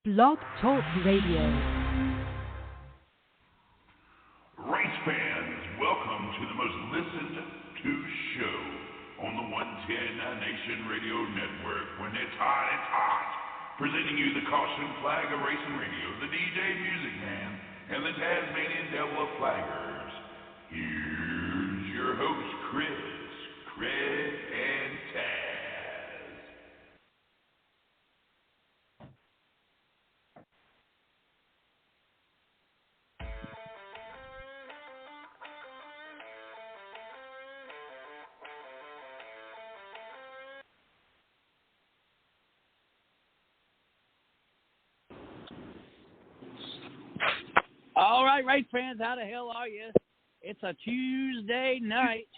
Blog Talk Radio. Race fans, welcome to the most listened to show on the 110 Nation Radio Network. When it's hot, it's hot. Presenting you the caution flag of racing radio, the DJ Music Man, and the Tasmanian Devil of Flaggers. Here's your host, Chris, Craig, and Taz. All right, race fans, how the hell are you? It's a Tuesday night.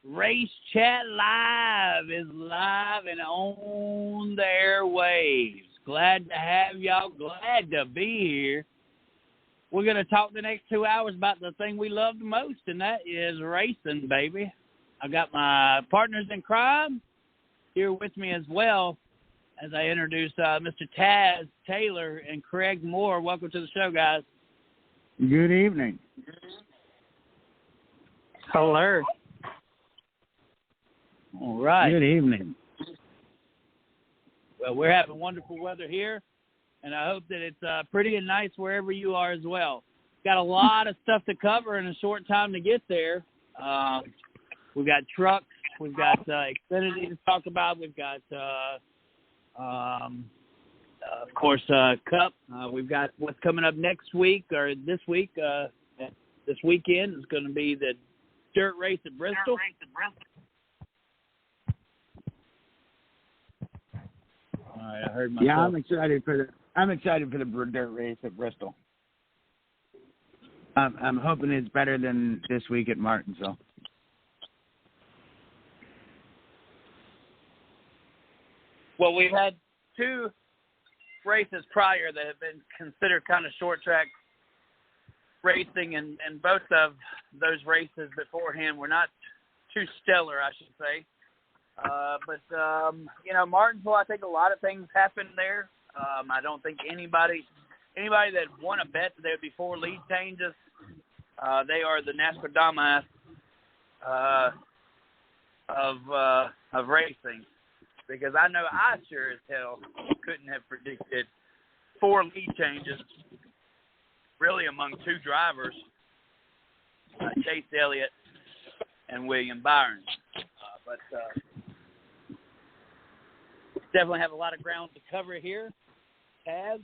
Race Chat Live is live and on the airwaves. Glad to have y'all. Glad to be here. We're going to talk the next 2 hours about the thing we love the most, and that is racing, baby. I got my partners in crime here with me as well as I introduce Mr. Taz Taylor and Craig Moore. Welcome to the show, guys. Good evening. Hello. All right. Good evening. Well, we're having wonderful weather here, and I hope that it's pretty and nice wherever you are as well. Got a lot of stuff to cover in a short time to get there. We've got trucks. We've got Xfinity to talk about. We've got, of course, Cup. We've got what's coming up next week or this week. This weekend is going to be the dirt race at Bristol. All right, I heard myself. Yeah, I'm excited for the dirt race at Bristol. I'm hoping it's better than this week at Martinsville. Well, we've had two races prior that have been considered kind of short track racing, and both of those races beforehand were not too stellar, I should say. But Martinsville, I think a lot of things happened there. I don't think anybody that won a bet that there would be 4 lead changes. They are the NASCAR dumbass of racing, because I know I sure as hell couldn't have predicted 4 lead changes, really among 2 drivers, Chase Elliott and William Byron. But definitely have a lot of ground to cover here. Taz,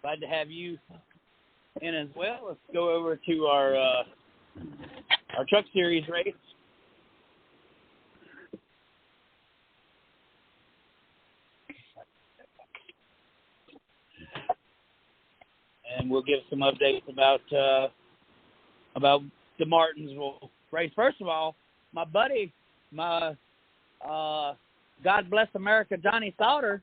glad to have you in as well. Let's go over to our Truck Series race. And we'll give some updates about the Martinsville race. First of all, my buddy, God Bless America, Johnny Sauter,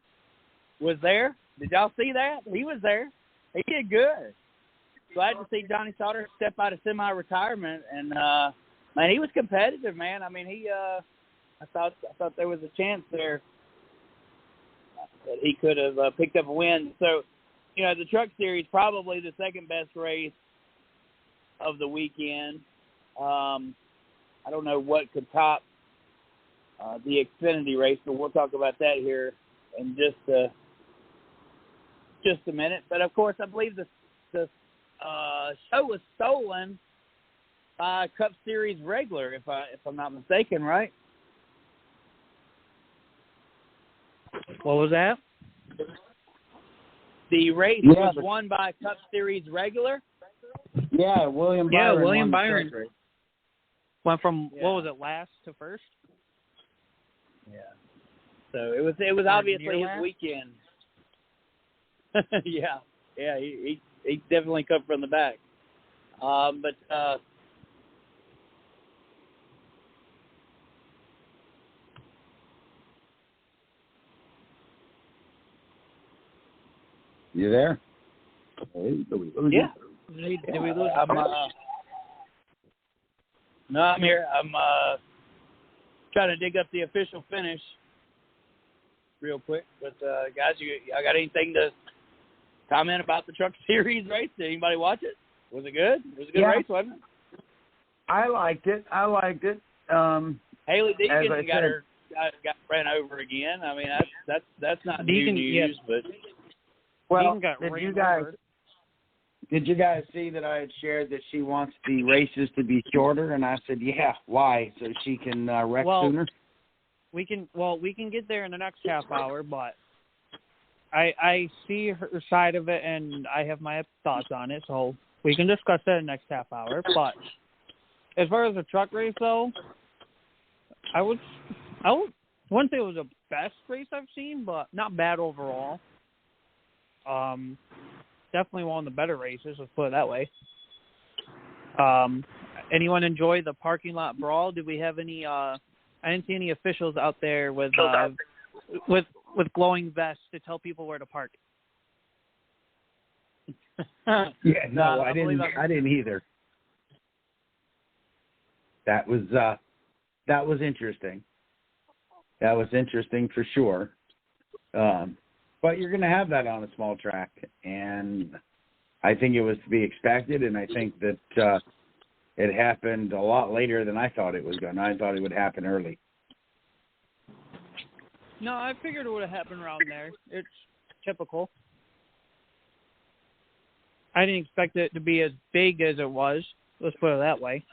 was there. Did y'all see that? He was there. He did good. Glad to see Johnny Sauter step out of semi-retirement, and man, he was competitive, man. I mean, I thought there was a chance there that he could have picked up a win. So, the Truck Series, probably the second best race of the weekend. I don't know what could top the Xfinity race, but we'll talk about that here in just a minute. But of course, I believe the show was stolen by a Cup Series regular, if I'm not mistaken, right? What was that? The race was won by a Cup Series regular. Yeah, William Byron. Yeah, William Byron went from what was it, last to first? Yeah. So it was obviously his weekend. yeah, he definitely come from the back. But you there? Yeah. Did we lose? No, I'm here. I'm trying to dig up the official finish. real quick. But guys, y'all got anything to comment about the Truck Series race? Did anybody watch it? Was it good? It was a good race, wasn't it? I liked it. Haley Deegan got ran over again. I mean, that's not new news, but well, did you guys see that I had shared that she wants the races to be shorter? And I said, yeah, why? So she can wreck sooner? We can get there in the next half hour, but I see her side of it, and I have my thoughts on it, so we can discuss that in the next half hour. But as far as the truck race, though, I wouldn't say it was the best race I've seen, but not bad overall. Definitely one of the better races, let's put it that way. Anyone enjoy the parking lot brawl? Did we have any? I didn't see any officials out there with glowing vests to tell people where to park. Yeah, no, I didn't either. That was interesting. That was interesting for sure. But you're going to have that on a small track, and I think it was to be expected, and I think that it happened a lot later than I thought it was going to. I thought it would happen early. No, I figured it would have happened around there. It's typical. I didn't expect it to be as big as it was. Let's put it that way.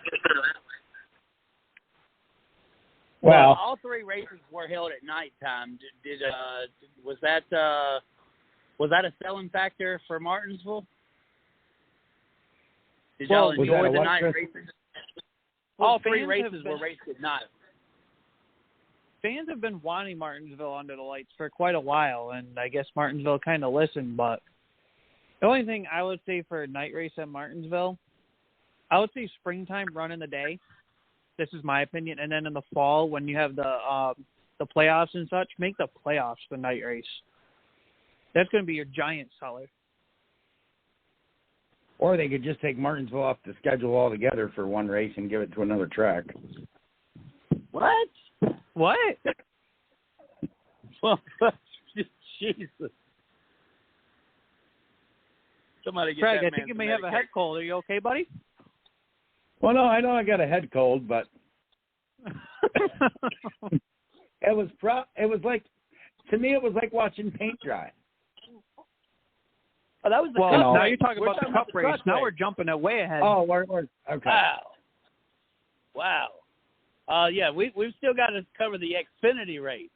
Well, all three races were held at nighttime. Was that a selling factor for Martinsville? Did y'all enjoy the night races? All three races were raced at night. Fans have been wanting Martinsville under the lights for quite a while, and I guess Martinsville kind of listened. But the only thing I would say for a night race at Martinsville, I would say springtime run in the day. This is my opinion. And then in the fall, when you have the playoffs and such, make the playoffs the night race. That's going to be your giant seller. Or they could just take Martinsville off the schedule altogether for one race and give it to another track. What? Well, Jesus. Somebody get Craig, that I think you may have a head cold. Are you okay, buddy? Well, no, I know I got a head cold, but it was like, to me, it was like watching paint dry. Oh, that was the cup race. Now you're talking about the cup race. Now we're jumping way ahead. Oh, we're okay. Wow. Yeah, we've still got to cover the Xfinity race,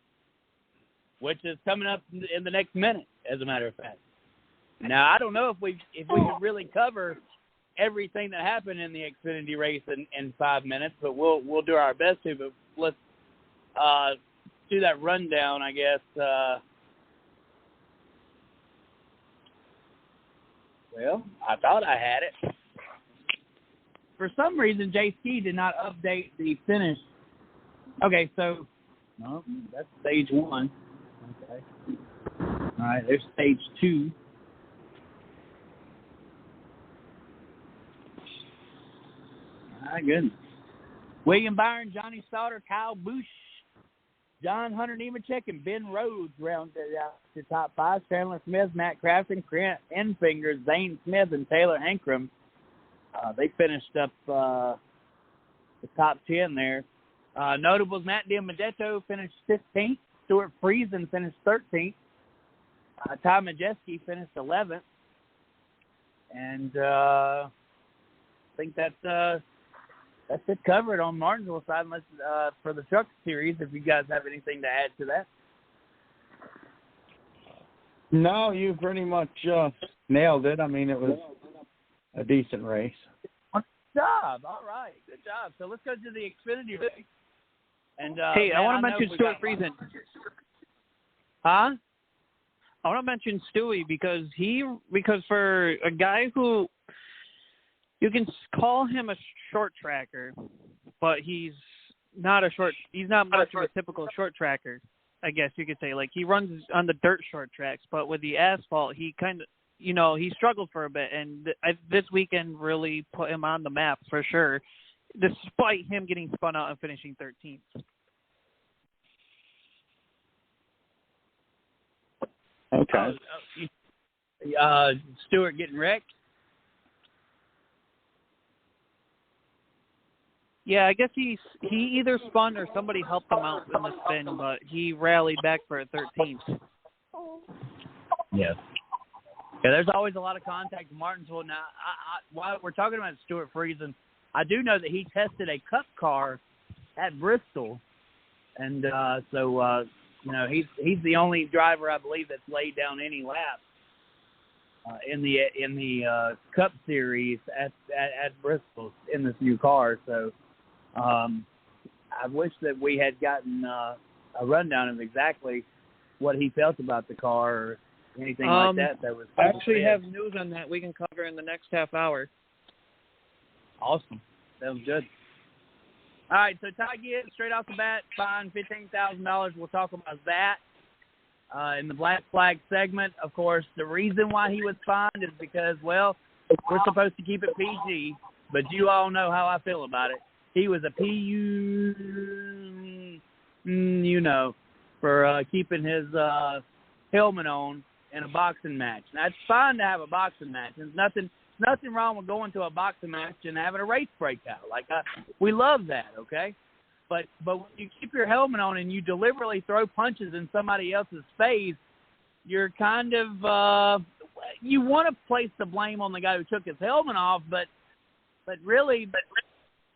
which is coming up in the next minute, as a matter of fact. Now, I don't know if we could really cover everything that happened in the Xfinity race in 5 minutes, but we'll do our best to. But let's do that rundown, I guess. Well, I thought I had it. For some reason, JC did not update the finish. Okay, so no, that's stage 1. Okay. All right, there's stage 2. My goodness. William Byron, Johnny Sauter, Kyle Busch, John Hunter Nemechek, and Ben Rhodes rounded out the top 5. Chandler Smith, Matt Crafton, Grant Enfinger, Zane Smith, and Taylor Hankram. They finished up the top 10 there. Notables, Matt DiMedetto finished 15th. Stuart Friesen finished 13th. Ty Majeski finished 11th. And I think that's it covered on Martinsville side, unless for the Truck Series, if you guys have anything to add to that. No, you pretty much nailed it. I mean, it was a decent race. Good job. All right. Good job. So let's go to the Xfinity race. And hey, I want to mention Stuart Friesen. Huh? I want to mention Stewie because for a guy who you can call him a short tracker, but he's not much of a typical short tracker, I guess you could say. Like, he runs on the dirt short tracks, but with the asphalt, he kind of, he struggled for a bit, and this weekend really put him on the map for sure, despite him getting spun out and finishing 13th. Okay. Stewart getting wrecked. Yeah, I guess he either spun or somebody helped him out in the spin, but he rallied back for a 13th. Yeah. Yeah, there's always a lot of contact in Martinsville. Now, while we're talking about Stewart Friesen, I do know that he tested a Cup car at Bristol, and so he's the only driver I believe that's laid down any laps in the Cup Series at Bristol in this new car. So I wish that we had gotten a rundown of exactly what he felt about the car or anything like that. That was I actually have news on that we can cover in the next half hour. Awesome. Sounds good. All right, so Ty Gibbs, straight off the bat, fined $15,000. We'll talk about that in the Black Flag segment. Of course, the reason why he was fined is because, well, we're supposed to keep it PG, but you all know how I feel about it. He was a for keeping his helmet on in a boxing match. Now, it's fine to have a boxing match. There's nothing wrong with going to a boxing match and having a race breakout. We love that, okay? But when you keep your helmet on and you deliberately throw punches in somebody else's face, you're kind of you want to place the blame on the guy who took his helmet off, but really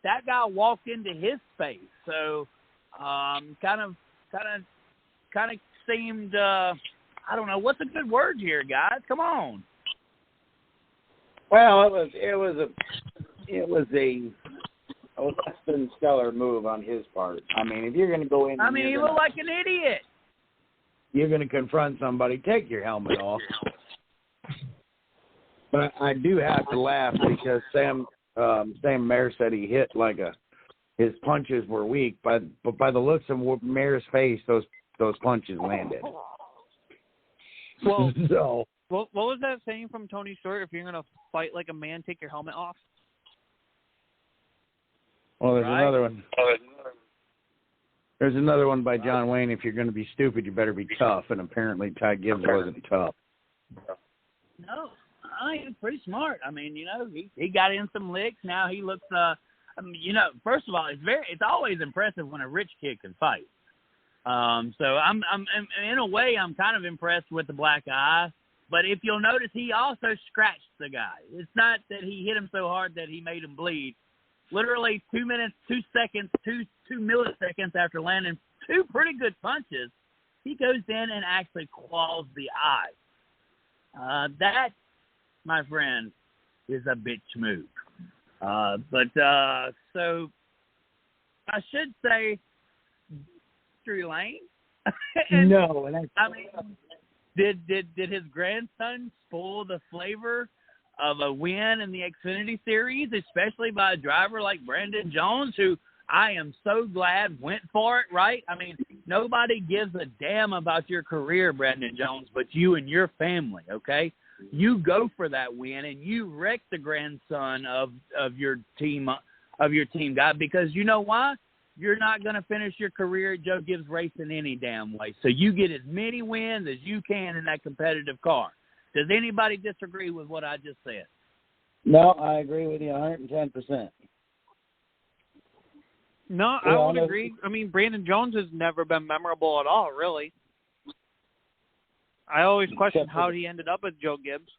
that guy walked into his face. So kind of seemed I don't know, what's a good word here, guys? Come on. Well, it was a less than stellar move on his part. I mean, if you're going to go in, he looked like an idiot. You're going to confront somebody. Take your helmet off. But I do have to laugh because Sam Mayer said he hit his punches were weak, but by the looks of Mayer's face, those punches landed. Well, so. What was that saying from Tony Stewart? If you're going to fight like a man, take your helmet off? Well, there's another one. There's another one by John Wayne. If you're going to be stupid, you better be tough. And apparently Ty Gibbs wasn't tough. No, he was pretty smart. I mean, he got in some licks. Now he looks. First of all, it's always impressive when a rich kid can fight. So I'm in a way I'm kind of impressed with the black eye. But if you'll notice, he also scratched the guy. It's not that he hit him so hard that he made him bleed. Literally 2 minutes, 2 seconds, 2 milliseconds after landing two pretty good punches, he goes in and actually claws the eye. That, my friend, is a bitch move. So I should say Victory Lane. No. Did his grandson spoil the flavor of a win in the Xfinity Series, especially by a driver like Brandon Jones, who I am so glad went for it, right? I mean, nobody gives a damn about your career, Brandon Jones, but you and your family, okay? You go for that win, and you wreck the grandson of your team guy, because you know why? You're not going to finish your career at Joe Gibbs Racing any damn way. So you get as many wins as you can in that competitive car. Does anybody disagree with what I just said? No, I agree with you 110%. No, I would agree. I mean, Brandon Jones has never been memorable at all, really. I always question how he ended up with Joe Gibbs.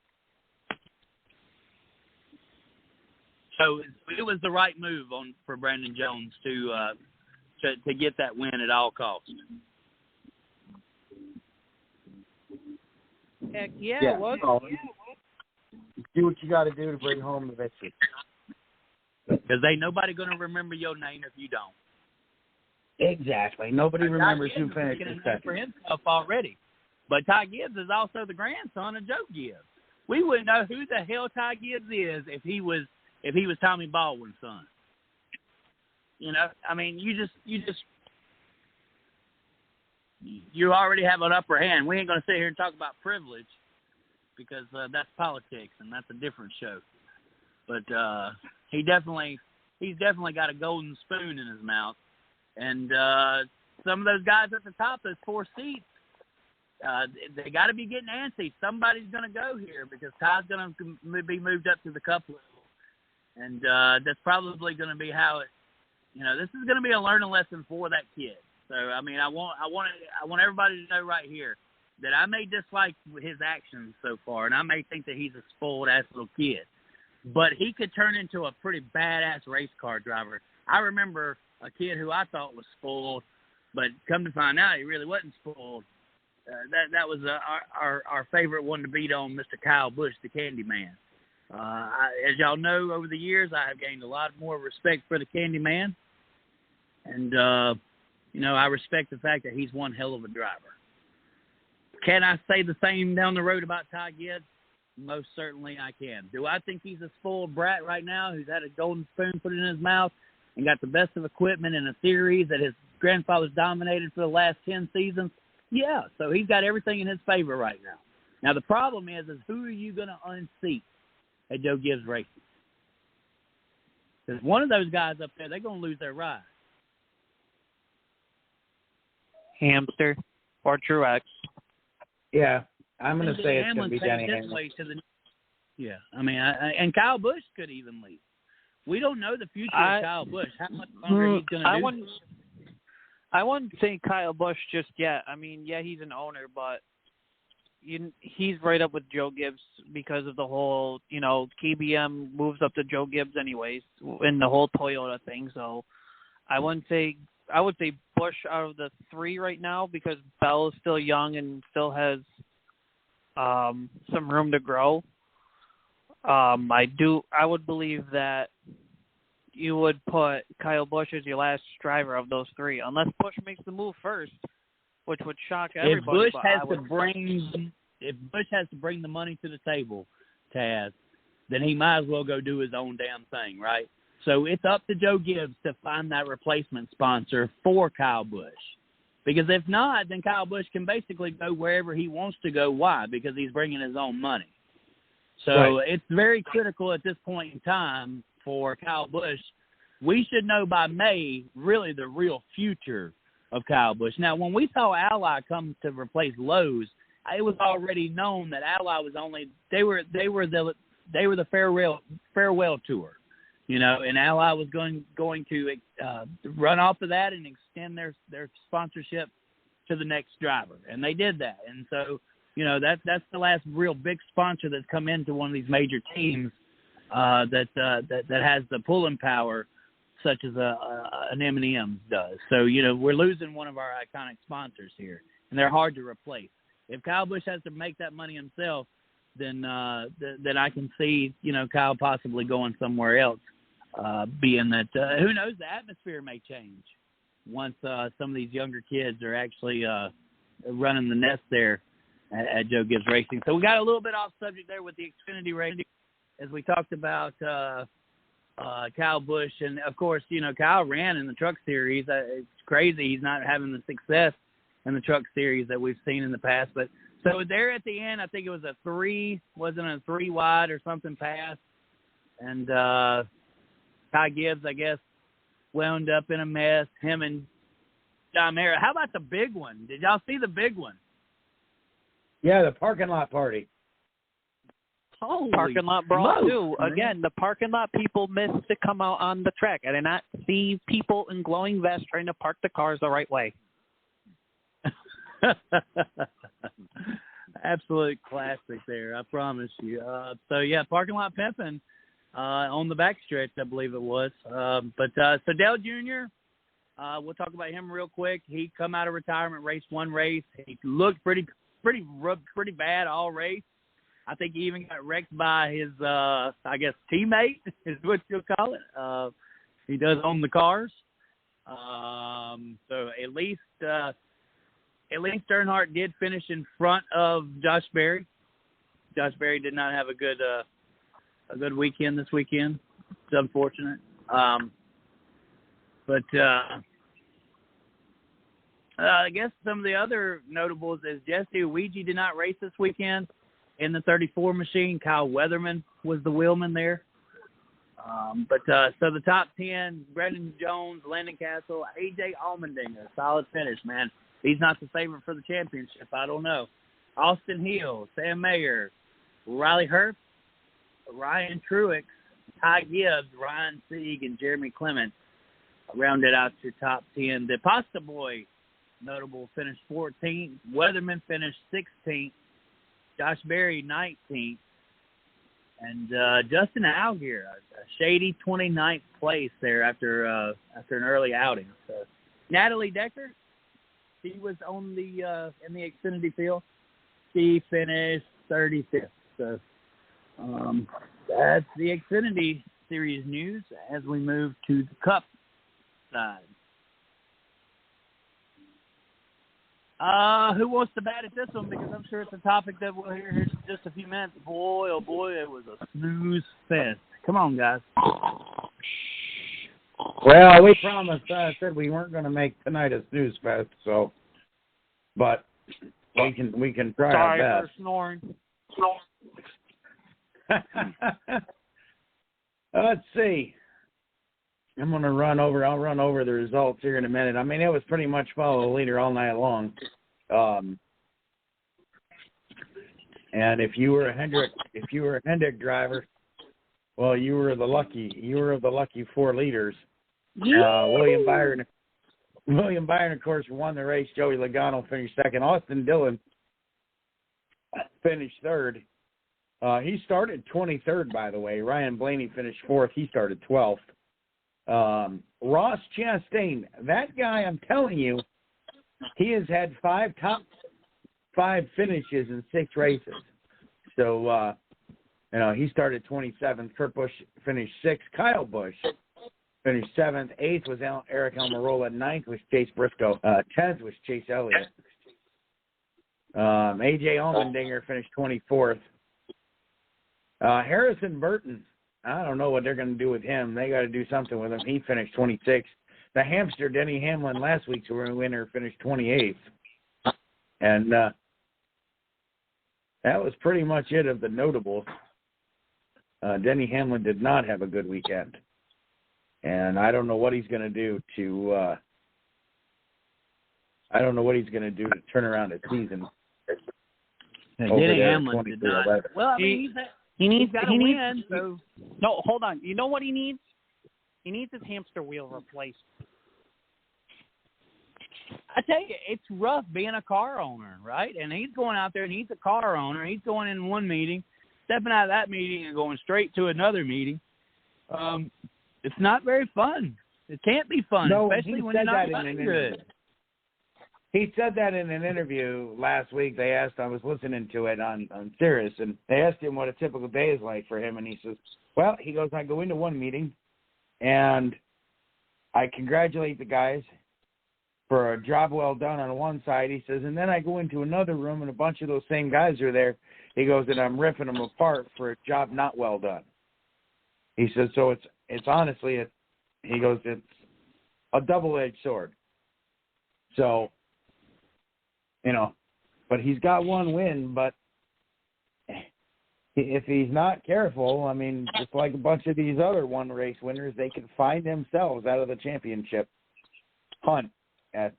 So it was the right move for Brandon Jones to get that win at all costs. Heck yeah, it was. Do what you got to do to bring home the victory. Because ain't nobody going to remember your name if you don't. Exactly. Nobody remembers who finished second. For himself already. But Ty Gibbs is also the grandson of Joe Gibbs. We wouldn't know who the hell Ty Gibbs is if he was Tommy Baldwin's son. I mean, you already have an upper hand. We ain't going to sit here and talk about privilege because that's politics and that's a different show. But he's definitely got a golden spoon in his mouth. And some of those guys at the top, those 4 seats, they got to be getting antsy. Somebody's going to go here because Ty's going to be moved up to the Cup level. And that's probably going to be how it, this is going to be a learning lesson for that kid. So, I mean, I want everybody to know right here that I may dislike his actions so far, and I may think that he's a spoiled-ass little kid. But he could turn into a pretty badass race car driver. I remember a kid who I thought was spoiled, but come to find out he really wasn't spoiled. That was our favorite one to beat on, Mr. Kyle Busch, the Candyman. As y'all know, over the years, I have gained a lot more respect for the Candyman. And, I respect the fact that he's one hell of a driver. Can I say the same down the road about Ty Gibbs? Most certainly I can. Do I think he's a spoiled brat right now who's had a golden spoon put in his mouth and got the best of equipment in a series that his grandfather's dominated for the last 10 seasons? Yeah, so he's got everything in his favor right now. Now, the problem is who are you going to unseat at Joe Gibbs Racing? Because one of those guys up there, they're going to lose their ride. Hamster or Truex. Yeah, I'm going to say it's going to be Denny Hamlin. Yeah, I mean, and Kyle Busch could even leave. We don't know the future of Kyle Busch, how much longer he's going to do. I wouldn't say Kyle Busch just yet. I mean, yeah, he's an owner, but he's right up with Joe Gibbs because of the whole, KBM moves up to Joe Gibbs anyways, in the whole Toyota thing. So I would say Busch out of the three right now because Bell is still young and still has some room to grow. I would believe that you would put Kyle Busch as your last driver of those three, unless Busch makes the move first, which would shock everybody. If Busch has to bring the money to the table, Taz, then he might as well go do his own damn thing, right? So it's up to Joe Gibbs to find that replacement sponsor for Kyle Busch. Because if not, then Kyle Busch can basically go wherever he wants to go. Why? Because he's bringing his own money. So It's very critical at this point in time for Kyle Busch. We should know by May really the real future of Kyle Busch. Now, when we saw Ally come to replace Lowe's, it was already known that Ally was only they were the farewell tour. And Ally was going to run off of that and extend their sponsorship to the next driver, and they did that. And so, that's the last real big sponsor that's come into one of these major teams that has the pulling power, such as an M&M does. So, we're losing one of our iconic sponsors here, and they're hard to replace. If Kyle Busch has to make that money himself, then I can see Kyle possibly going somewhere else. Being that, who knows, the atmosphere may change once some of these younger kids are actually running the nest there at Joe Gibbs Racing. So we got a little bit off subject there with the Xfinity race as we talked about Kyle Busch. And, of course, Kyle ran in the Truck Series. It's crazy he's not having the success in the Truck Series that we've seen in the past. But so there at the end, I think it was a 3 wide or something pass. And Ty Gibbs, I guess, wound up in a mess, him and John Mayer. How about the big one? Did y'all see the big one? Yeah, the parking lot party. Holy parking lot brawl, too. Man. Again, the parking lot people missed to come out on the track. I did not see people in glowing vests trying to park the cars the right way. Absolute classic there, I promise you. Parking lot pimping on the backstretch, I believe it was. So Dale Jr., we'll talk about him real quick. He come out of retirement, raced one race. He looked pretty bad all race. I think he even got wrecked by his, teammate is what you'll call it. He does own the cars. So at least Earnhardt did finish in front of Josh Berry. Josh Berry did not have a good weekend this weekend. It's unfortunate. I guess some of the other notables is Jesse Ouija did not race this weekend in the 34 machine. Kyle Weatherman was the wheelman there. So the top 10, Brendan Jones, Landon Castle, A.J. Allmendinger, solid finish, man. he's not the favorite for the championship. I don't know. Austin Hill, Sam Mayer, Riley Hurst, Ryan Truex, Ty Gibbs, Ryan Sieg, and Jeremy Clements rounded out your top 10. The Pasta Boy, notable, finished 14th. Weatherman finished 16th. Josh Berry, 19th. And Justin Allgaier, a shady 29th place there after an early outing. So, Natalie Decker, she was on the in the Xfinity field. She finished 35th. So that's the Xfinity Series news as we move to the Cup side. Who wants to bat at this one? Because I'm sure it's a topic that we'll hear here in just a few minutes. Boy, oh boy, it was a snooze fest. Come on, guys. Well, we promised. Said we weren't going to make tonight a snooze fest, so. But we can try our best. Sorry for snoring. Let's see. I'll run over the results here in a minute. I mean, it was pretty much follow the leader all night long. And if you were a Hendrick driver, well, you were of the lucky 4 leaders. William Byron, of course, won the race. Joey Logano finished second. Austin Dillon finished third. He started 23rd, by the way. Ryan Blaney finished 4th. He started 12th. Ross Chastain, that guy, I'm telling you, he has had 5 top 5 finishes in 6 races. So, he started 27th. Kurt Busch finished 6th. Kyle Busch finished 7th. 8th was Eric Almirola. 9th was Chase Briscoe. 10th was Chase Elliott. A.J. Allmendinger finished 24th. Harrison Burton, I don't know what they're going to do with him. They got to do something with him. He finished 26th. The hamster, Denny Hamlin, last week's winner, finished 28th. And that was pretty much it of the notables. Denny Hamlin did not have a good weekend. And I don't know what he's going to do to turn around his season. Denny Hamlin did not. Well, I mean, he's got to win. So. No, hold on. You know what he needs? He needs his hamster wheel replaced. I tell you, it's rough being a car owner, right? And he's going out there and he's a car owner. He's going in one meeting, stepping out of that meeting and going straight to another meeting. It's not very fun. It can't be fun, especially when you're not running good. He said that in an interview last week. They asked, I was listening to it on Sirius, and they asked him what a typical day is like for him, and he says, well, he goes, I go into one meeting, and I congratulate the guys for a job well done on one side. He says, and then I go into another room, and a bunch of those same guys are there. He goes, and I'm ripping them apart for a job not well done. He says, so it's honestly, he goes, it's a double-edged sword. So, but he's got one win, but if he's not careful, I mean, just like a bunch of these other one-race winners, they can find themselves out of the championship hunt at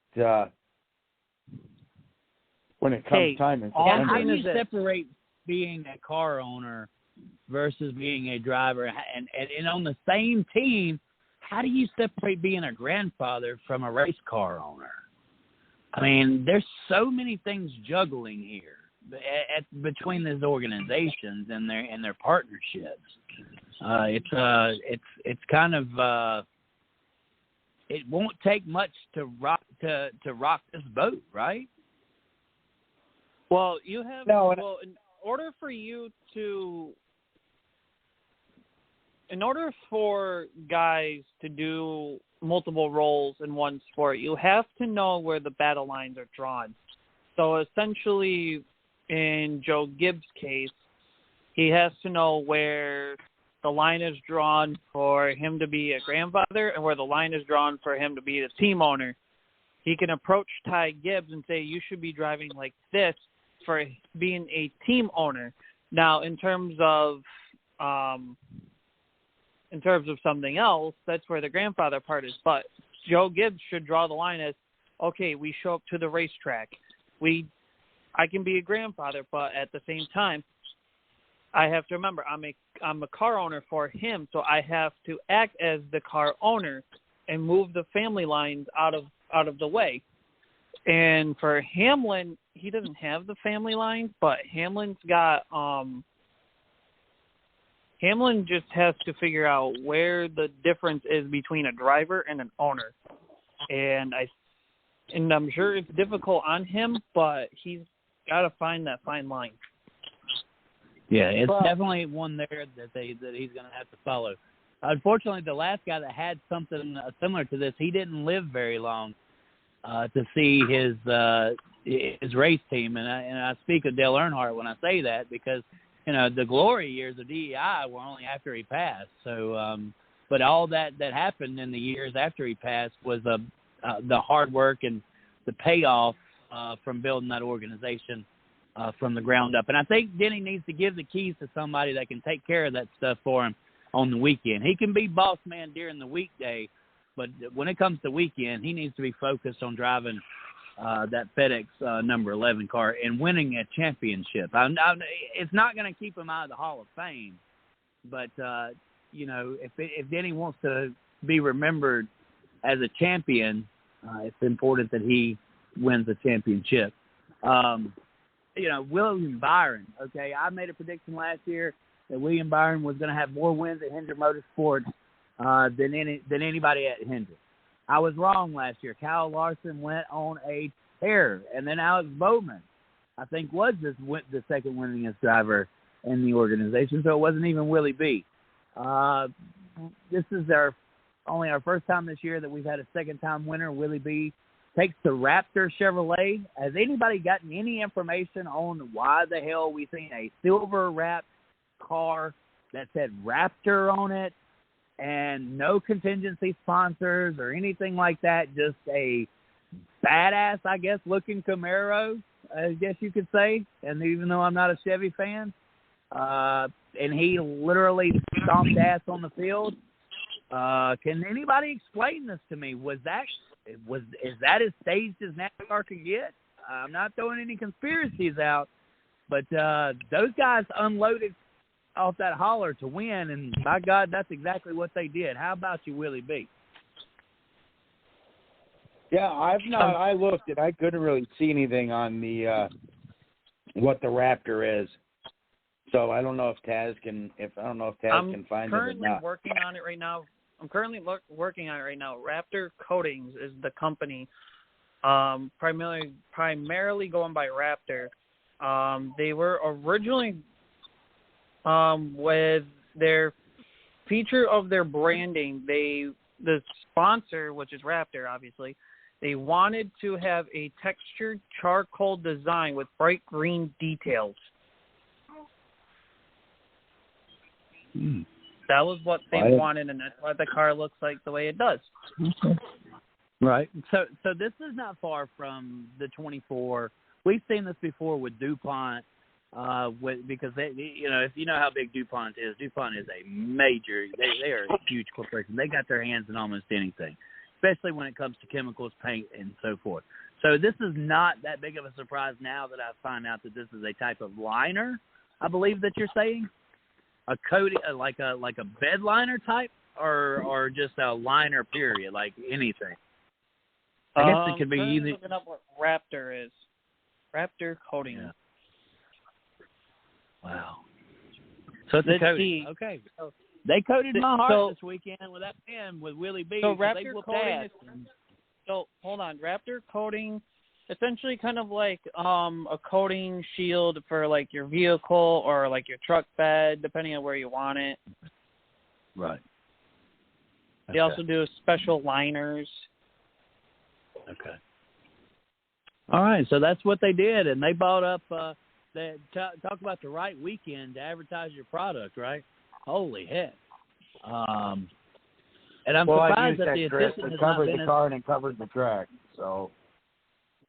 when it comes time. How do you separate being a car owner versus being a driver? And on the same team, how do you separate being a grandfather from a race car owner? I mean, there's so many things juggling here between these organizations and their partnerships. It's kind of it won't take much to rock this boat, right? Well, you have in order for guys to do multiple roles in one sport, you have to know where the battle lines are drawn. So essentially, in Joe Gibbs' case, he has to know where the line is drawn for him to be a grandfather and where the line is drawn for him to be the team owner. He can approach Ty Gibbs and say, you should be driving like this for being a team owner. Now, in terms of something else, that's where the grandfather part is. But Joe Gibbs should draw the line as, okay, we show up to the racetrack. I can be a grandfather, but at the same time, I have to remember I'm a car owner for him, so I have to act as the car owner and move the family lines out of the way. And for Hamlin, he doesn't have the family lines, but Hamlin just has to figure out where the difference is between a driver and an owner. And I'm sure it's difficult on him, but he's got to find that fine line. Yeah, it's definitely one there that he's going to have to follow. Unfortunately, the last guy that had something similar to this, he didn't live very long to see his race team, and I speak of Dale Earnhardt when I say that because the glory years of DEI were only after he passed. So, but all that happened in the years after he passed was the hard work and the payoff from building that organization from the ground up. And I think Denny needs to give the keys to somebody that can take care of that stuff for him on the weekend. He can be boss man during the weekday, but when it comes to weekend, he needs to be focused on driving that FedEx number 11 car and winning a championship. It's not going to keep him out of the Hall of Fame, but, if Denny wants to be remembered as a champion, it's important that he wins a championship. William Byron, okay, I made a prediction last year that William Byron was going to have more wins at Hendrick Motorsports than anybody at Hendrick. I was wrong last year. Kyle Larson went on a tear, and then Alex Bowman, I think, was the second winningest driver in the organization, so it wasn't even Willie B. This is only our first time this year that we've had a second-time winner. Willie B takes the Raptor Chevrolet. Has anybody gotten any information on why the hell we seen a silver-wrapped car that said Raptor on it and no contingency sponsors or anything like that? Just a badass, I guess, looking Camaro, I guess you could say. And even though I'm not a Chevy fan, and he literally stomped ass on the field. Can anybody explain this to me? Is that as staged as NASCAR can get? I'm not throwing any conspiracies out, but those guys unloaded off that holler to win, and by God, that's exactly what they did. How about you, Willie B? Yeah, I looked and I couldn't really see anything on the what the Raptor is. So I don't know if Taz can find it or not. I'm currently working on it right now. Raptor Coatings is the company, primarily going by Raptor. They were originally with their feature of their branding. The sponsor, which is Raptor, obviously, they wanted to have a textured charcoal design with bright green details. That was what they wanted, and that's why the car looks like the way it does. Right. So this is not far from the 24. We've seen this before with DuPont, because if you know how big DuPont is a major. They are a huge corporation. They got their hands in almost anything, especially when it comes to chemicals, paint, and so forth. So this is not that big of a surprise now that I find out that this is a type of liner. I believe that you're saying. A coating, like a bed liner type, or just a liner period, like anything. I guess it could be either. Looking up what Raptor is. Raptor Coating. Yeah. Wow. So it's a coating. Okay. So they coated my heart this weekend with that pen with Willie B. So Raptor Coating is. So hold on, Raptor Coating. Essentially kind of like a coating shield for like your vehicle or like your truck bed, depending on where you want it. Right. They also do special liners. Okay. All right, so that's what they did, and they bought up. Talk about the right weekend to advertise your product, right? Holy heck! And I'm surprised that the assistant has not been. It covered the car and it covered the track, so.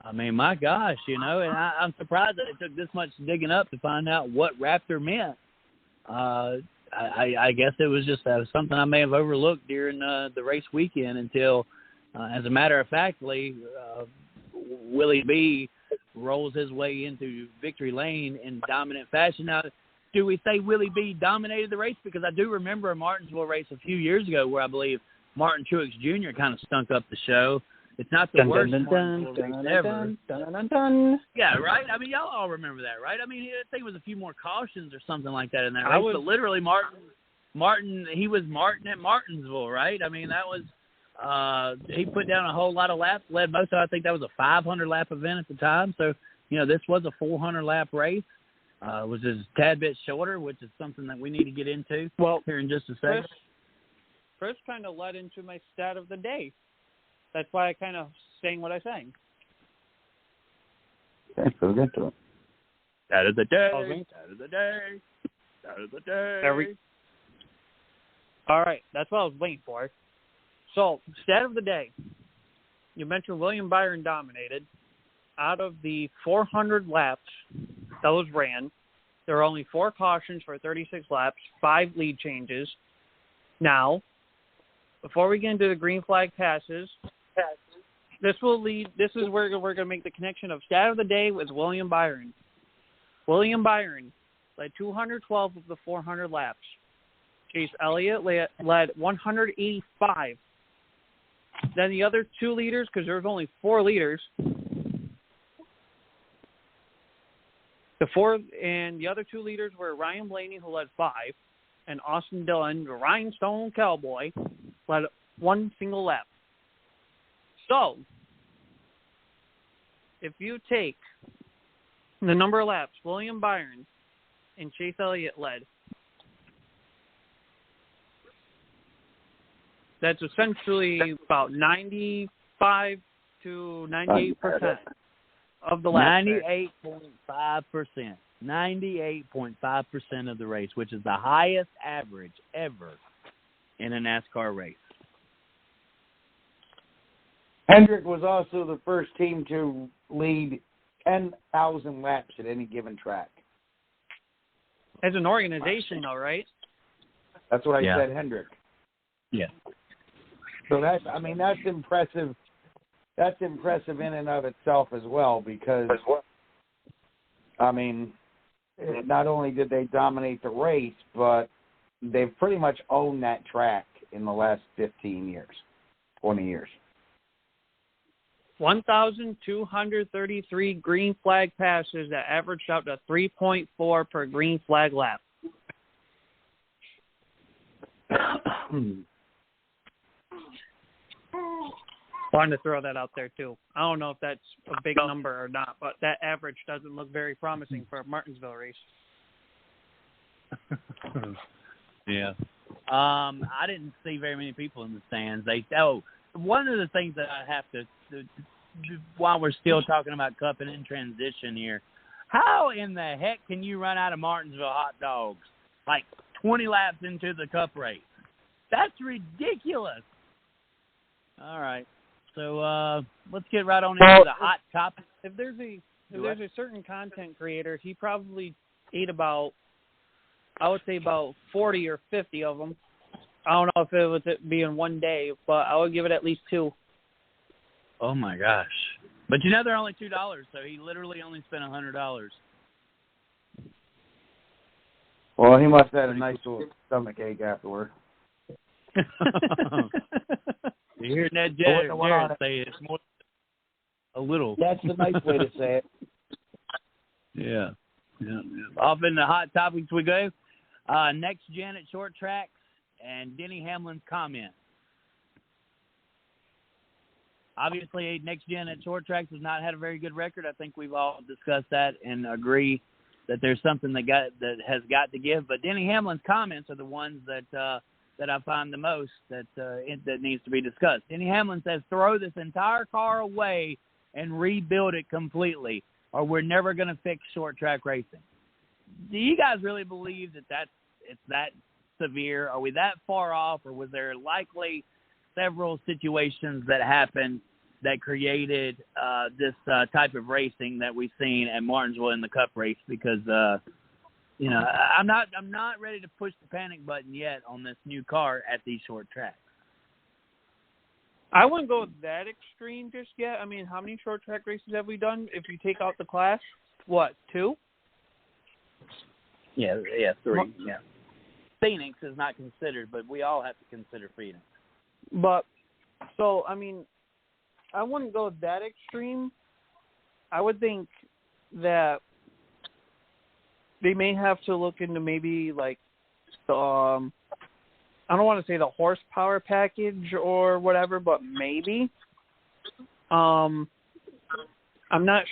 I mean, my gosh, and I'm surprised that it took this much digging up to find out what Raptor meant. I guess it was just something I may have overlooked during the race weekend until As a matter of factly, Willie B rolls his way into victory lane in dominant fashion. Now, do we say Willie B dominated the race? Because I do remember a Martinsville race a few years ago where I believe Martin Truex Jr. kind of stunk up the show. It's not the worst Martinsville race ever. Yeah, right? I mean, y'all all remember that, right? I mean, I think it was a few more cautions or something like that in that race. But literally, Martin, he was Martin at Martinsville, right? I mean, that was he put down a whole lot of laps, led most of, I think that was a 500-lap event at the time. So, this was a 400-lap race. It was just a tad bit shorter, which is something that we need to get into here in just a second. Chris kind of led into my stat of the day. That's why I kind of saying what I sang. Okay, so we'll get to it. Stat of the day. Stat of the day. Stat of the day. All right, that's what I was waiting for. So, stat of the day. You mentioned William Byron dominated. Out of the 400 laps that was ran, there were only 4 cautions for 36 laps, 5 lead changes. Now, before we get into the green flag passes, this is where we're going to make the connection of stat of the day with William Byron. William Byron led 212 of the 400 laps. Chase Elliott led 185. Then the other 2 leaders, because there was only 4 leaders, the other 2 leaders were Ryan Blaney, who led 5, and Austin Dillon, the Rhinestone Cowboy, led 1 single lap. So, if you take the number of laps William Byron and Chase Elliott led, that's essentially about 95 to 98% of the laps. 98.5%. 98.5% of the race, which is the highest average ever in a NASCAR race. Hendrick was also the first team to lead 10,000 laps at any given track. As an organization, though, right? That's what I said, Hendrick. Yeah. So that's impressive. That's impressive in and of itself as well, because I mean, not only did they dominate the race, but they've pretty much owned that track in the last 15 years, 20 years. 1,233 green flag passes that averaged out to 3.4 per green flag lap. Wanted to throw that out there, too. I don't know if that's a big number or not, but that average doesn't look very promising for a Martinsville race. Yeah. I didn't see very many people in the stands. One of the things that I have to while we're still talking about Cup and in transition here, how in the heck can you run out of Martinsville hot dogs like 20 laps into the Cup race? That's ridiculous. All right. So let's get right on into the hot topic. If there's a certain content creator, he probably ate about 40 or 50 of them. I don't know if it was in one day, but I would give it at least 2. Oh my gosh! But they're only $2, so he literally only spent $100. Well, he must have had a nice little stomach ache afterward. You hear that, Jared say it's more a little. That's the nice way to say it. Yeah. Off in the hot topics we go. NextGen at short tracks and Denny Hamlin's comment. Obviously, NextGen at short tracks has not had a very good record. I think we've all discussed that and agree that there's something that has got to give. But Denny Hamlin's comments are the ones that I find the most that needs to be discussed. Denny Hamlin says, "Throw this entire car away and rebuild it completely, or we're never going to fix short track racing." Do you guys really believe that it's that severe? Are we that far off, or was there likely several situations that happened that created this type of racing that we've seen at Martinsville in the Cup race? Because I'm not ready to push the panic button yet on this new car at these short tracks. I wouldn't go that extreme just yet. I mean, how many short track races have we done? If you take out the Clash, what, 2? Yeah, 3. Yeah. Phoenix is not considered, but we all have to consider Phoenix. But, so, I mean, I wouldn't go that extreme. I would think that they may have to look into maybe, like, the, I don't want to say the horsepower package or whatever, but maybe. I'm not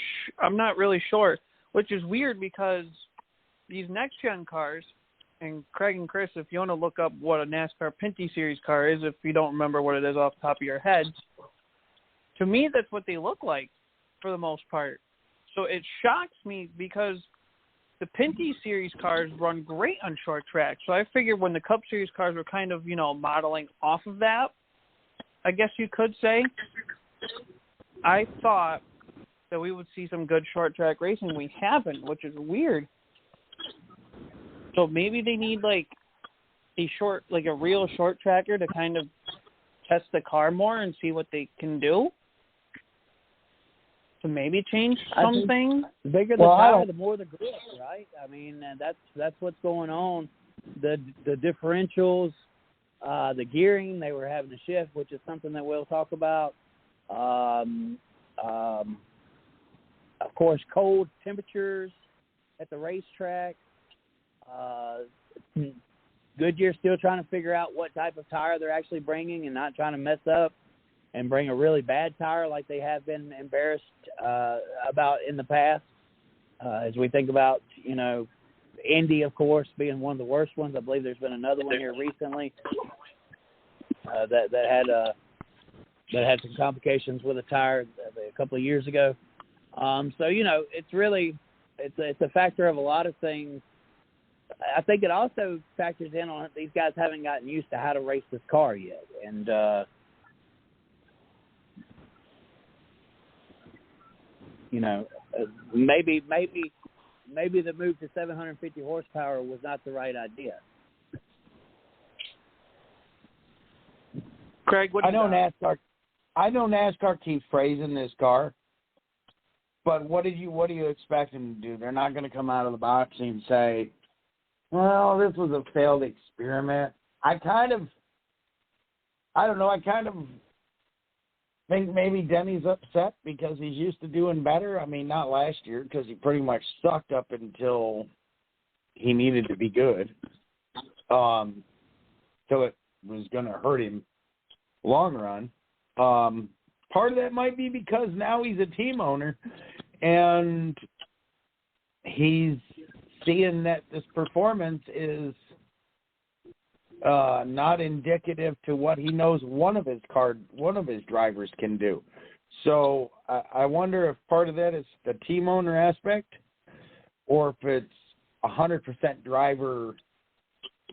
really sure, which is weird because these next-gen cars, and Craig and Chris, if you want to look up what a NASCAR Pinty Series car is, if you don't remember what it is off the top of your head, to me that's what they look like for the most part. So it shocks me because the Pinty Series cars run great on short tracks. So I figured when the Cup Series cars were kind of, modeling off of that, I guess you could say, I thought that we would see some good short track racing. We haven't, which is weird. So maybe they need like a real short tracker to kind of test the car more and see what they can do. To maybe change something. The bigger the tire, the more the grip, right? I mean, that's what's going on. The differentials, the gearing, they were having to shift, which is something that we'll talk about. Of course, cold temperatures at the racetrack. Goodyear's still trying to figure out what type of tire they're actually bringing and not trying to mess up and bring a really bad tire like they have been embarrassed about in the past. As we think about, Indy, of course, being one of the worst ones. I believe there's been another one here recently that had some complications with a tire a couple of years ago. So, it's really it's a factor of a lot of things. I think it also factors in on these guys haven't gotten used to how to race this car yet. And, maybe the move to 750 horsepower was not the right idea. Craig, what do you got? I know NASCAR keeps praising this car, but what do you expect them to do? They're not going to come out of the box and say, well, this was a failed experiment. I kind of think maybe Denny's upset because he's used to doing better. I mean, not last year because he pretty much sucked up until he needed to be good. So it was going to hurt him long run. Part of that might be because now he's a team owner and he's seeing that this performance is not indicative to what he knows one of his drivers can do. So I wonder if part of that is the team owner aspect or if it's 100% driver.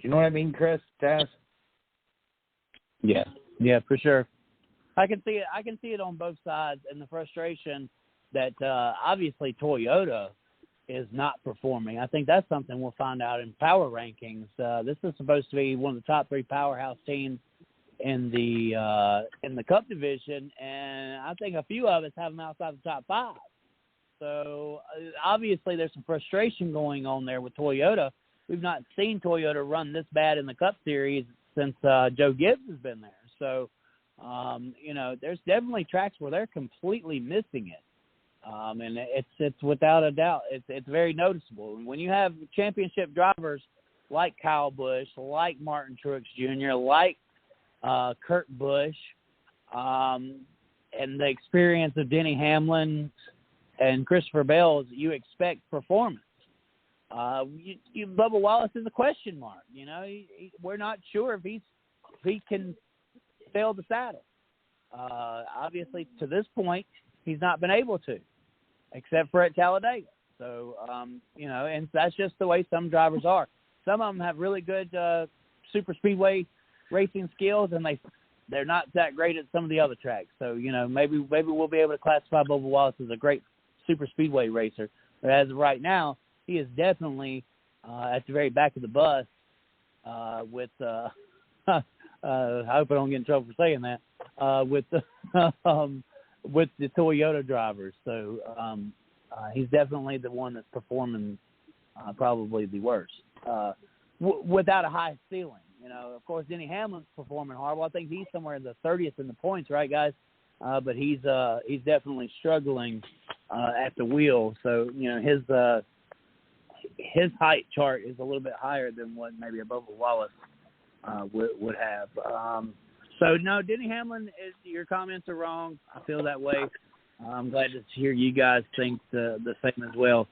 You know what I mean, Chris? Taz? Yeah, for sure. I can see it on both sides, and the frustration that obviously Toyota is not performing. I think that's something we'll find out in power rankings. This is supposed to be one of the top 3 powerhouse teams in the Cup division, and I think a few of us have them outside the top 5. So obviously there's some frustration going on there with Toyota. We've not seen Toyota run this bad in the Cup Series since Joe Gibbs has been there. So, there's definitely tracks where they're completely missing it. And it's without a doubt, it's very noticeable. And when you have championship drivers like Kyle Busch, like Martin Truex Jr., like Kurt Busch, and the experience of Denny Hamlin and Christopher Bell, you expect performance. Bubba Wallace is a question mark. We're not sure if he can sail the saddle. Obviously, to this point, he's not been able to, except for at Talladega. So, and that's just the way some drivers are. Some of them have really good super speedway racing skills, and they're not that great at some of the other tracks. So, maybe we'll be able to classify Bubba Wallace as a great super speedway racer. But as of right now, he is definitely at the very back of the bus with I hope I don't get in trouble for saying that. with the with the Toyota drivers. So he's definitely the one that's performing probably the worst without a high ceiling. You know, of course, Denny Hamlin's performing horrible. I think he's somewhere in the 30th in the points, right, guys? But he's definitely struggling at the wheel. So you know his height chart is a little bit higher than what maybe a Bubba Wallace would have. So no, Denny Hamlin, your comments are wrong. I feel that way. I'm glad to hear you guys think the same as well.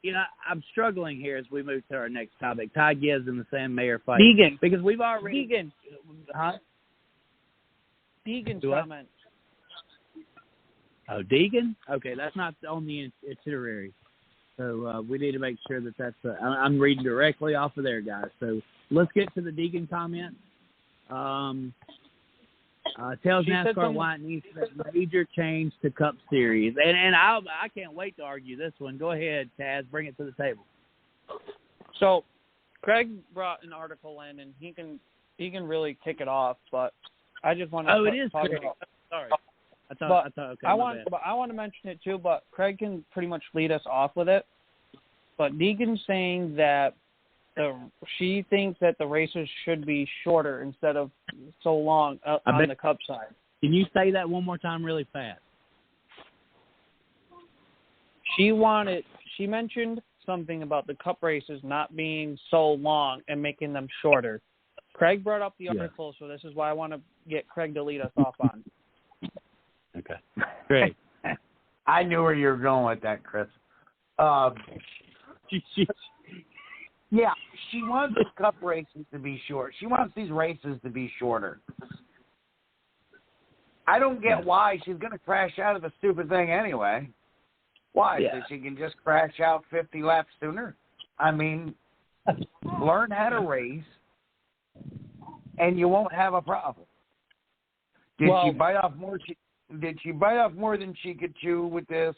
You know, I'm struggling here as we move to our next topic. Ty Gibbs and the Sam Mayer fight. Deegan. Because we've already... Deegan. Huh? Deegan's comment. Oh, Deegan? Okay, that's not on the itinerary. So we need to make sure that that's... I'm reading directly off of there, guys. So let's get to the Deegan comment. Tells NASCAR why it needs a major change to Cup Series. And I can't wait to argue this one. Go ahead, Taz. Bring it to the table. So Craig brought an article in, and he can really kick it off, but I just want to it is talk Craig. about. Sorry. I thought okay, I want to mention it too, but Craig can pretty much lead us off with it. But Deegan's saying that she thinks that the races should be shorter instead of so long on the Cup side. Can you say that one more time really fast? She mentioned something about the Cup races not being so long and making them shorter. Craig brought up the article, so this is why I want to get Craig to lead us off on. Okay. Great. I knew where you were going with that, Chris. Yeah, she wants the Cup races to be short. She wants these races to be shorter. I don't get why she's going to crash out of the stupid thing anyway. Why? Yeah. So she can just crash out 50 laps sooner? I mean, learn how to race, and you won't have a problem. Did she bite off more? Did she bite off more than she could chew with this?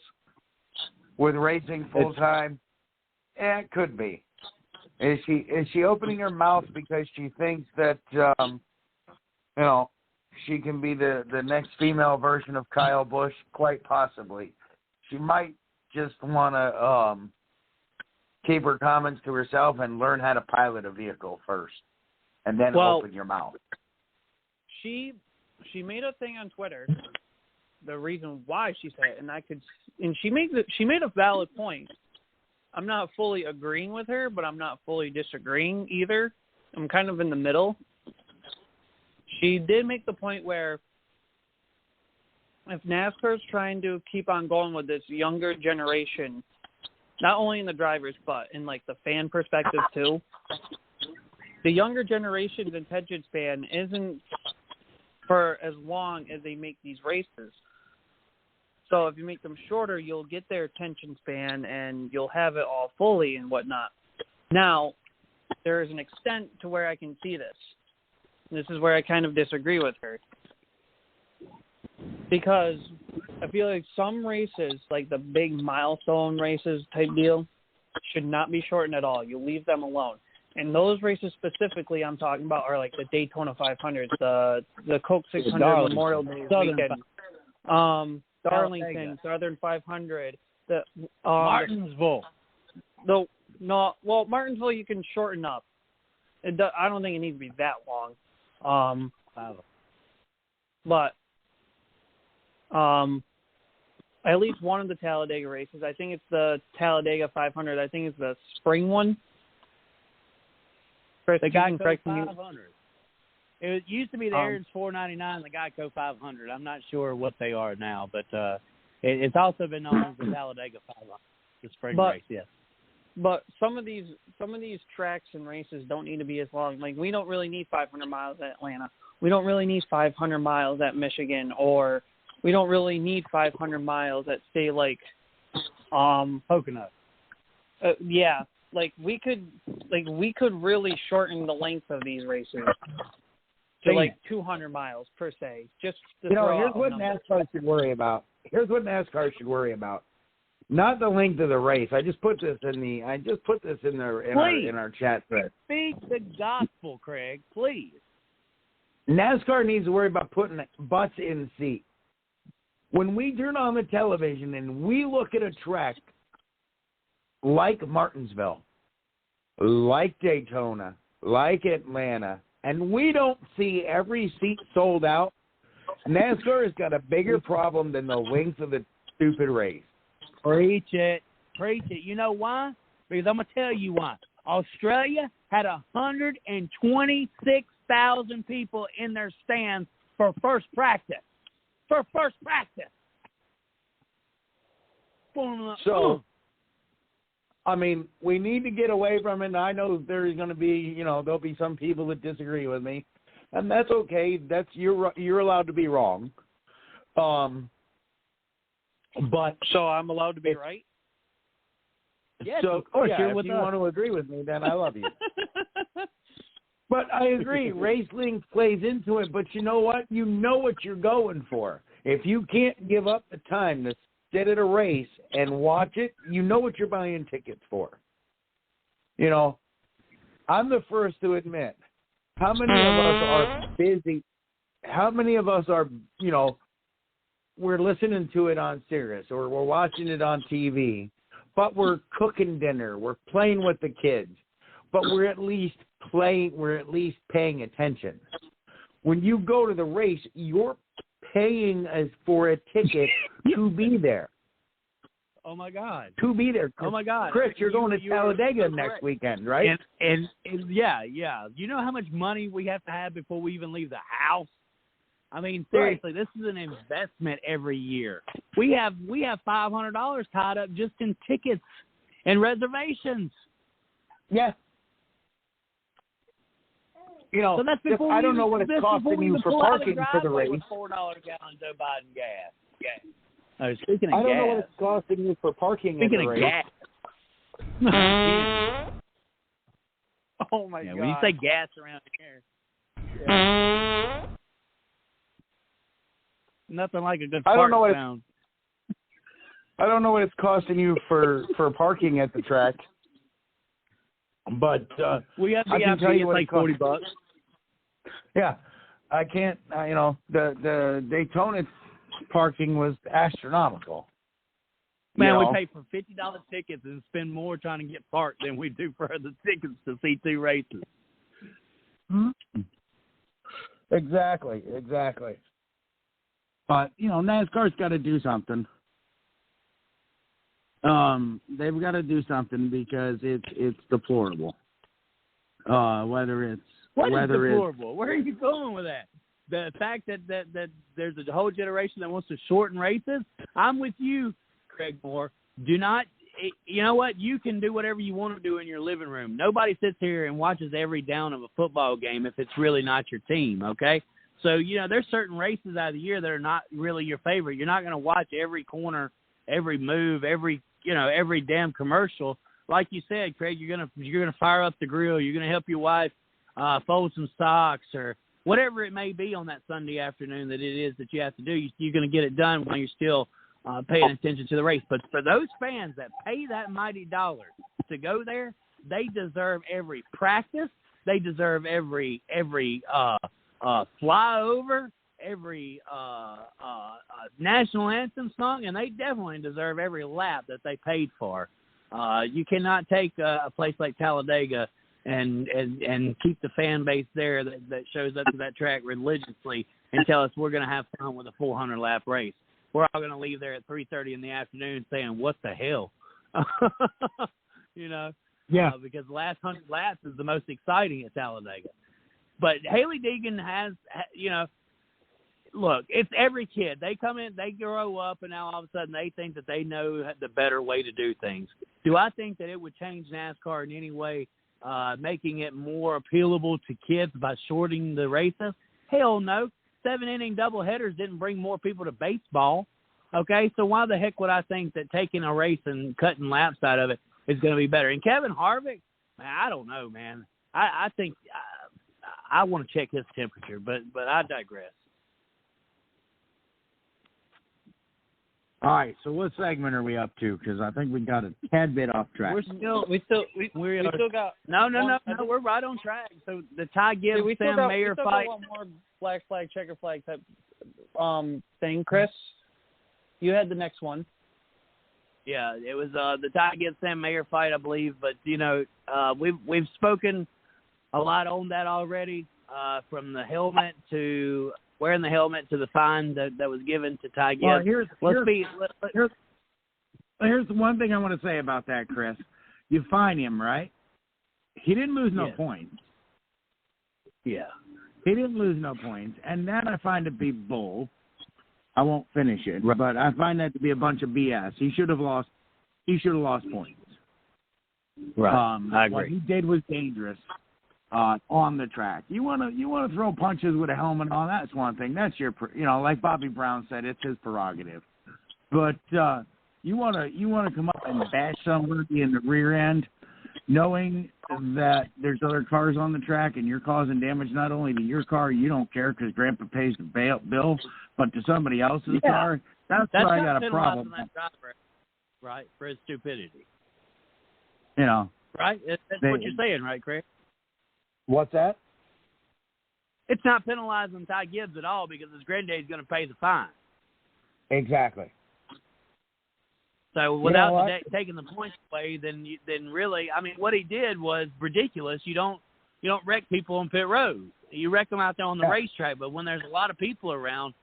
With racing full time? It could be. Is she opening her mouth because she thinks that she can be the next female version of Kyle Busch? Quite possibly. She might just want to keep her comments to herself and learn how to pilot a vehicle first, and then open your mouth. She made a thing on Twitter. The reason why she said it, and she made a valid point. I'm not fully agreeing with her, but I'm not fully disagreeing either. I'm kind of in the middle. She did make the point where if NASCAR's trying to keep on going with this younger generation, not only in the drivers, but in like the fan perspective too, the younger generation's attention span isn't for as long as they make these races. So if you make them shorter, you'll get their attention span and you'll have it all fully and whatnot. Now, there is an extent to where I can see this. This is where I kind of disagree with her. Because I feel like some races, like the big milestone races type deal, should not be shortened at all. You leave them alone. And those races specifically I'm talking about are like the Daytona 500, the Coke 600 Memorial Day weekend. Darlington, Southern 500, Martinsville. Martinsville you can shorten up. I don't think it needs to be that long. But at least one of the Talladega races, I think it's the Talladega 500. I think it's the spring one. The Geico 500. It used to be the Aaron's 499, the Geico 500. I'm not sure what they are now, but it's also been known as the Talladega 500, the spring race. Yes. But some of these tracks and races don't need to be as long. Like we don't really need 500 miles at Atlanta. We don't really need 500 miles at Michigan, or we don't really need 500 miles at say like Pocono. Yeah. Like we could really shorten the length of these races to like 200 miles per se. Just to here's what NASCAR should worry about. Not the length of the race. I just put this in our chat thread. Speak the gospel, Craig, please. NASCAR needs to worry about putting butts in seats. When we turn on the television and we look at a track like Martinsville, like Daytona, like Atlanta, and we don't see every seat sold out, NASCAR has got a bigger problem than the length of the stupid race. Preach it. Preach it. You know why? Because I'm going to tell you why. Australia had 126,000 people in their stands for first practice. So, I mean, we need to get away from it. And I know there's going to be, there'll be some people that disagree with me, and that's okay. That's you're allowed to be wrong. But so I'm allowed to be right. Yes, so, of course. yeah, You're if with you us. want to agree with me, then I love you. But I agree. Race length plays into it. But you know what? You know what you're going for. If you can't give up the time to sit at a race and watch it, you know what you're buying tickets for. I'm the first to admit, how many of us are busy? How many of us are, we're listening to it on Sirius or we're watching it on TV, but we're cooking dinner, we're playing with the kids, but we're at least paying attention. When you go to the race, you're paying for a ticket to be there. Oh my God! To be there. Oh my God! Chris, you're going to Talladega next weekend, right? And yeah. You know how much money we have to have before we even leave the house? I mean, seriously, This is an investment every year. We have $500 tied up just in tickets and reservations. Yeah. So that's before I don't know what it's costing you for parking for the race. With $4 gallon Joe Biden gas. Speaking of gas. I don't know what it's costing you for parking at the race. Speaking of gas. Oh my God! When you say gas around here. Yeah. Nothing like a good fart sound. I don't know what it's costing you for parking at the track, but we have I can tell you it's like $40. Yeah, I can't. The Daytona parking was astronomical. Man, we pay for $50 tickets and spend more trying to get parked than we do for the tickets to see two races. Mm-hmm. Exactly. But, NASCAR's got to do something. They've got to do something because it's deplorable. Whether it's deplorable? Where are you going with that? The fact that there's a whole generation that wants to shorten races. I'm with you, Craig Moore. Do not. You know what? You can do whatever you want to do in your living room. Nobody sits here and watches every down of a football game if it's really not your team. Okay. So, there's certain races out of the year that are not really your favorite. You're not going to watch every corner, every move, every damn commercial. Like you said, Craig, you're going to fire up the grill. You're going to help your wife fold some socks or whatever it may be on that Sunday afternoon that it is that you have to do. You're going to get it done while you're still paying attention to the race. But for those fans that pay that mighty dollar to go there, they deserve every practice. They deserve every flyover, every national anthem sung, and they definitely deserve every lap that they paid for. You cannot take a place like Talladega and keep the fan base there that shows up to that track religiously and tell us we're going to have fun with a 400-lap race. We're all going to leave there at 3:30 in the afternoon saying, what the hell? Yeah. Because the last 100 laps is the most exciting at Talladega. But Haley Deegan has, look, it's every kid. They come in, they grow up, and now all of a sudden they think that they know the better way to do things. Do I think that it would change NASCAR in any way, making it more appealable to kids by shorting the races? Hell no. 7-inning doubleheaders didn't bring more people to baseball. Okay, so why the heck would I think that taking a race and cutting laps out of it is going to be better? And Kevin Harvick, man, I don't know, man. I think I want to check his temperature, but I digress. All right, so what segment are we up to? Because I think we got a tad bit off track. We still got No, we're right on track. So the Ty Gibbs Sam Mayer fight. Got one more black flag, checker flag type thing, Chris. You had the next one. Yeah, it was the Ty Gibbs Sam Mayer fight, I believe. But we've spoken a lot on that already, from the helmet to wearing the helmet to the fine that was given to Ty Gibbs. Well, here's the one thing I want to say about that, Chris. You fine him, right? He didn't lose no points. Yeah. He didn't lose no points, and that I find to be bull. I won't finish it, but I find that to be a bunch of BS. He should have lost points. Right. I agree. What he did was dangerous on the track. You want to throw punches with a helmet on. That's one thing. That's your, like Bobby Brown said, it's his prerogative. But you want to come up and bash somebody in the rear end, knowing that there's other cars on the track and you're causing damage not only to your car, you don't care because Grandpa pays the bill, but to somebody else's car. That's where I got a problem. Right, for his stupidity. Right? That's what you're saying, right, Craig? What's that? It's not penalizing Ty Gibbs at all because his granddad's going to pay the fine. Exactly. So without taking the points away, then really, I mean, what he did was ridiculous. You don't wreck people on pit road. You wreck them out there on the racetrack. But when there's a lot of people around,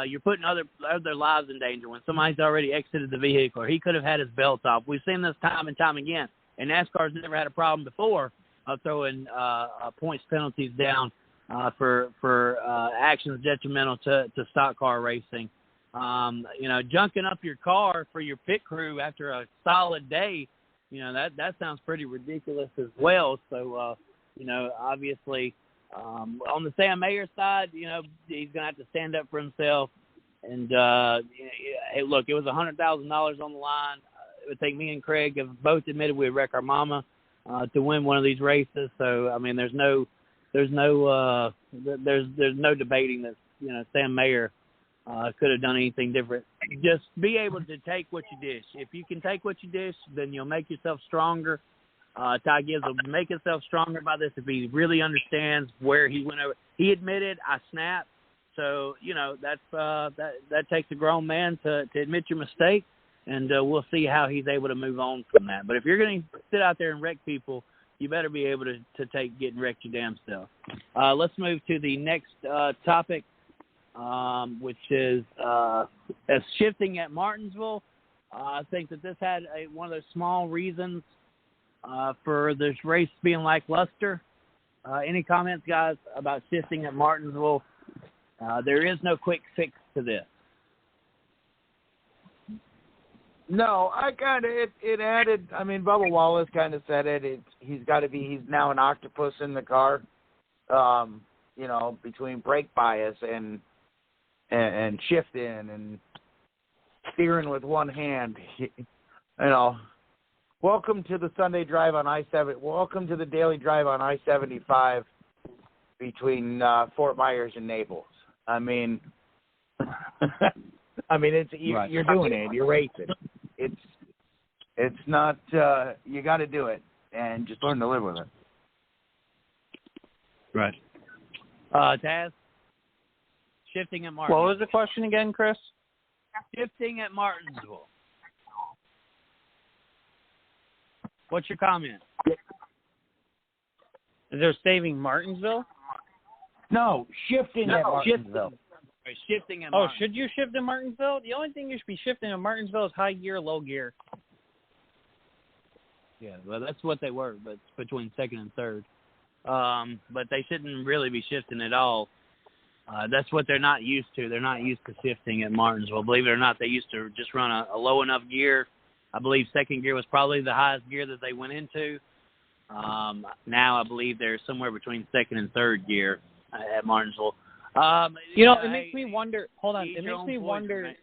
you're putting other lives in danger. When somebody's already exited the vehicle, or he could have had his belt off. We've seen this time and time again. And NASCAR's never had a problem before of throwing points penalties down for actions detrimental to stock car racing. Junking up your car for your pit crew after a solid day, that sounds pretty ridiculous as well. So, obviously, on the Sam Mayer side, he's going to have to stand up for himself. And, hey, look, it was $100,000 on the line. It would take me and Craig have both admitted we'd wreck our mama to win one of these races. So, I mean, there's no debating that, Sam Mayer could have done anything different. Just be able to take what you dish. If you can take what you dish, then you'll make yourself stronger. Ty Gibbs will make himself stronger by this if he really understands where he went over. He admitted, I snapped. So, that takes a grown man to admit your mistake, and we'll see how he's able to move on from that. But if you're going to sit out there and wreck people, you better be able to take getting wrecked your damn self. Let's move to the next topic. Which is shifting at Martinsville. I think that this had one of those small reasons for this race being lackluster. Any comments, guys, about shifting at Martinsville? There is no quick fix to this. No, it added. I mean, Bubba Wallace kind of said it. He's now an octopus in the car. Between brake bias and shifting and steering with one hand. Welcome to the Sunday drive on I-7. Welcome to the daily drive on I-75 between Fort Myers and Naples. I mean, you're doing it. You're racing. It's not. You got to do it and just learn to live with it. Right. Taz. Shifting at Martinsville. What was the question again, Chris? Shifting at Martinsville. What's your comment? They're saving Martinsville? No, shifting at Martinsville. Shifting at Martinsville. Should you shift in Martinsville? The only thing you should be shifting in Martinsville is high gear, low gear. Yeah, well, that's what they were, but between second and third. But they shouldn't really be shifting at all. That's what they're not used to. They're not used to shifting at Martinsville. Believe it or not, they used to just run a low enough gear. I believe second gear was probably the highest gear that they went into. Now I believe they're somewhere between second and third gear at Martinsville. It makes me wonder. Hold on. It makes me wonder. Right?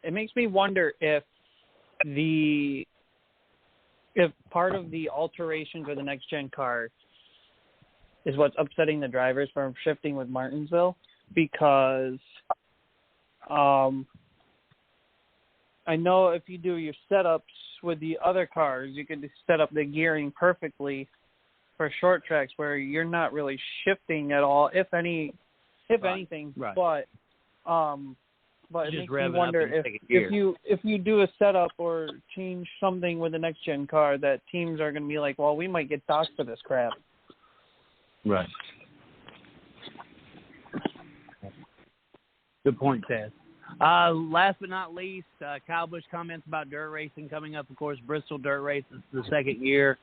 It makes me wonder if part of the alteration for the next gen car is what's upsetting the drivers from shifting with Martinsville, because I know if you do your setups with the other cars, you can set up the gearing perfectly for short tracks where you're not really shifting at all, if anything. Right. But it Just makes me rev it up wonder in second gear. if you do a setup or change something with the next gen car, that teams are going to be like, well, we might get docked for this crap. Right. Good point, Taz. Last but not least, Kyle Busch comments about dirt racing coming up. Of course, Bristol Dirt Race is the second year.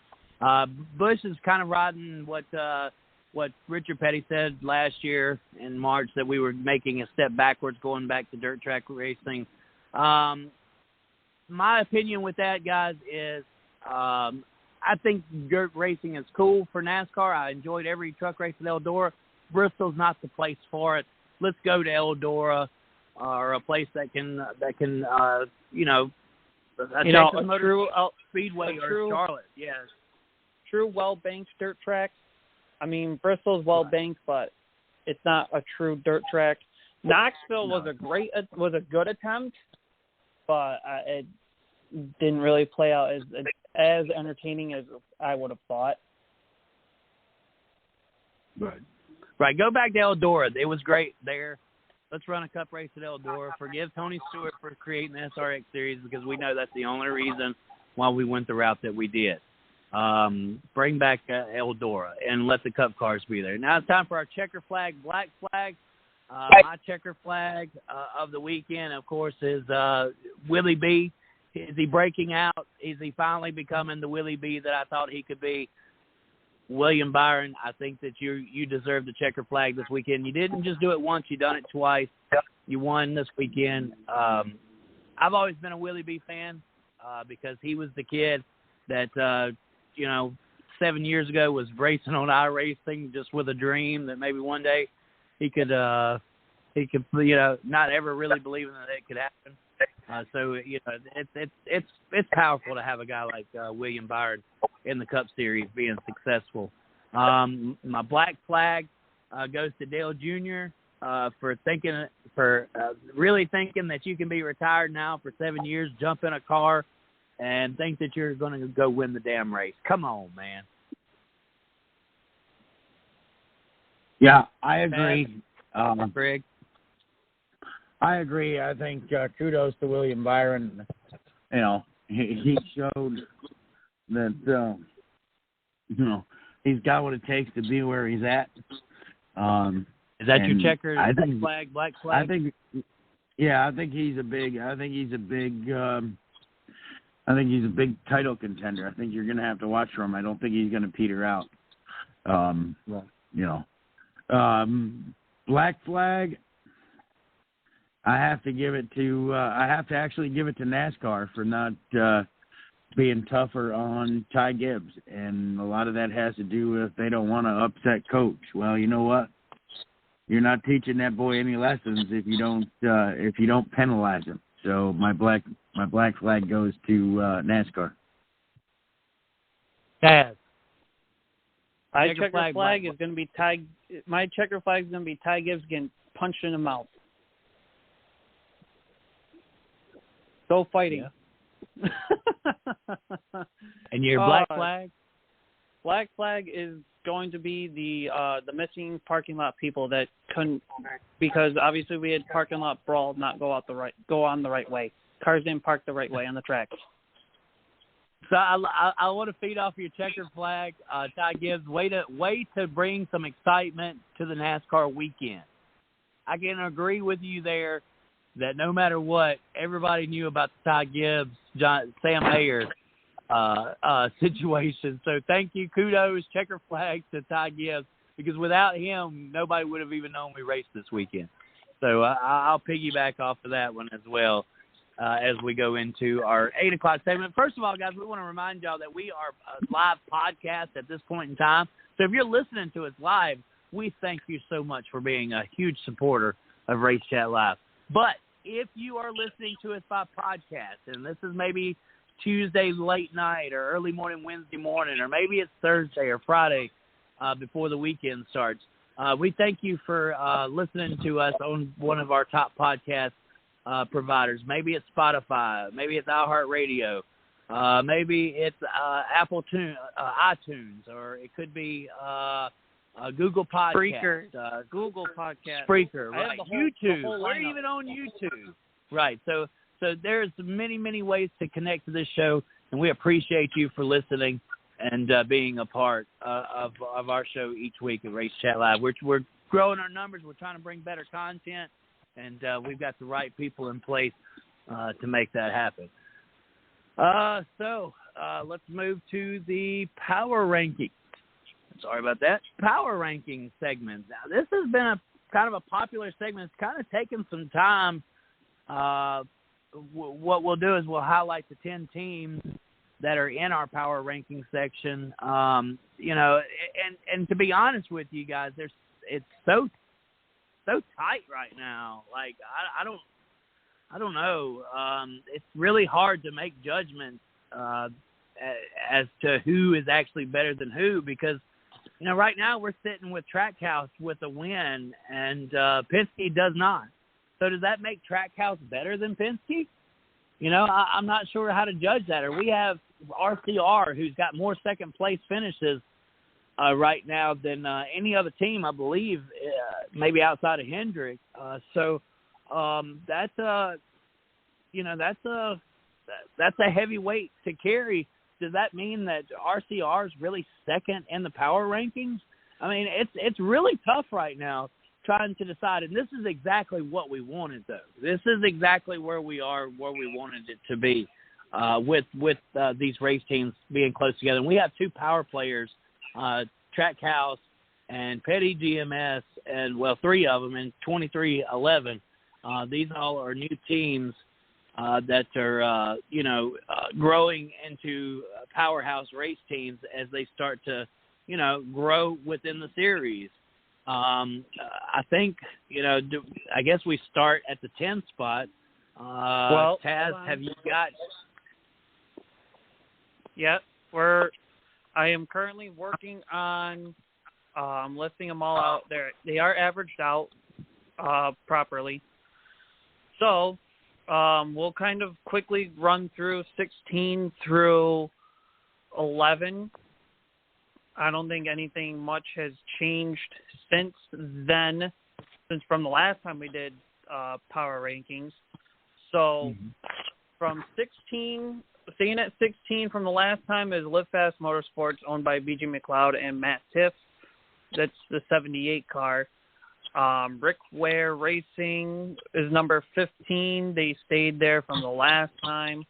Busch is kind of riding what Richard Petty said last year in March, that we were making a step backwards going back to dirt track racing. My opinion with that, guys, is I think dirt racing is cool for NASCAR. I enjoyed every truck race at Eldora. Bristol's not the place for it. Let's go to Eldora or a place that can a true Speedway or Charlotte. Yes. True well-banked dirt track. I mean, Bristol's well-banked, but it's not a true dirt track. Knoxville was a good attempt, but it didn't really play out as entertaining as I would have thought. Right. Go back to Eldora. It was great there. Let's run a cup race at Eldora. Forgive Tony Stewart for creating the SRX series, because we know that's the only reason why we went the route that we did. Bring back Eldora and let the cup cars be there. Now it's time for our checker flag, black flag. My checker flag of the weekend, of course, is Willie B. Is he breaking out? Is he finally becoming the Willie B that I thought he could be? William Byron, I think that you deserve the checker flag this weekend. You didn't just do it once. You done it twice. You won this weekend. I've always been a Willie B fan because he was the kid that, 7 years ago was racing on iRacing just with a dream that maybe one day he could, not ever really believing that it could happen. It's powerful to have a guy like William Byron in the Cup Series being successful. My black flag goes to Dale Jr. For really thinking that you can be retired now for 7 years, jump in a car, and think that you're going to go win the damn race. Come on, man. Yeah, I agree. Greg? I agree. I think kudos to William Byron. He showed that he's got what it takes to be where he's at. Is that your checker? Black flag. I think he's a big title contender. I think you're going to have to watch for him. I don't think he's going to peter out. Black flag. I have to actually give it to NASCAR for not being tougher on Ty Gibbs, and a lot of that has to do with they don't want to upset Coach. Well, you know what? You're not teaching that boy any lessons if you don't penalize him. So my black flag goes to NASCAR. Taz. My checker flag is going to be Ty. My checker flag is going to be Ty Gibbs getting punched in the mouth. Go fighting. Yeah. And your black flag? Black flag is going to be the missing parking lot people that couldn't, because obviously we had parking lot brawl not go on the right way. Cars didn't park the right way on the track. So I want to feed off your checker flag, Ty Gibbs. Way to bring some excitement to the NASCAR weekend. I can agree with you there that no matter what, everybody knew about the Ty Gibbs, Sam Mayer situation. So thank you, kudos, checker flag to Ty Gibbs, because without him, nobody would have even known we raced this weekend. So I'll piggyback off of that one as well as we go into our 8 o'clock segment. First of all, guys, we want to remind y'all that we are a live podcast at this point in time. So if you're listening to us live, we thank you so much for being a huge supporter of Race Chat Live. But if you are listening to us by podcast, and this is maybe Tuesday late night or early morning Wednesday morning, or maybe it's Thursday or Friday before the weekend starts, we thank you for listening to us on one of our top podcasts providers. Maybe it's Spotify. Maybe it's iHeartRadio. Maybe it's iTunes, or it could be Google Podcast. Google Podcast. Spreaker, right. YouTube. We're lineup. even on YouTube. Right. So there's many, many ways to connect to this show, and we appreciate you for listening and being a part of our show each week at Race Chat Live. We're growing our numbers. We're trying to bring better content, and we've got the right people in place to make that happen. So let's move to the power ranking. Sorry about that. Power ranking segment. Now, this has been a kind of a popular segment. It's kind of taken some time. What we'll do is we'll highlight the 10 teams that are in our power ranking section. And to be honest with you guys, it's so tight right now. Like I don't know. It's really hard to make judgments as to who is actually better than who, because right now we're sitting with Trackhouse with a win, and Penske does not. So does that make Trackhouse better than Penske? I'm not sure how to judge that. Or we have RCR, who's got more second-place finishes right now than any other team, I believe, maybe outside of Hendrick. So that's a heavy weight to carry. Does that mean that RCR is really second in the power rankings? I mean, it's really tough right now trying to decide, and this is exactly what we wanted, though. This is exactly where we are, where we wanted it to be, with these race teams being close together. And we have two power players, Trackhouse and Petty GMS, and three of them in 2311. These all are new teams that are, growing into powerhouse race teams as they start to, grow within the series. I think, I guess we start at the 10th spot. Taz, have you got? Yeah, I am currently working on listing them all out there. They are averaged out properly. So we'll kind of quickly run through 16 through 11. I don't think anything much has changed since then, since from the last time we did power rankings. So from 16, staying at 16 from the last time is Live Fast Motorsports, owned by B.J. McLeod and Matt Tiff. That's the 78 car. Rick Ware Racing is number 15. They stayed there from the last time.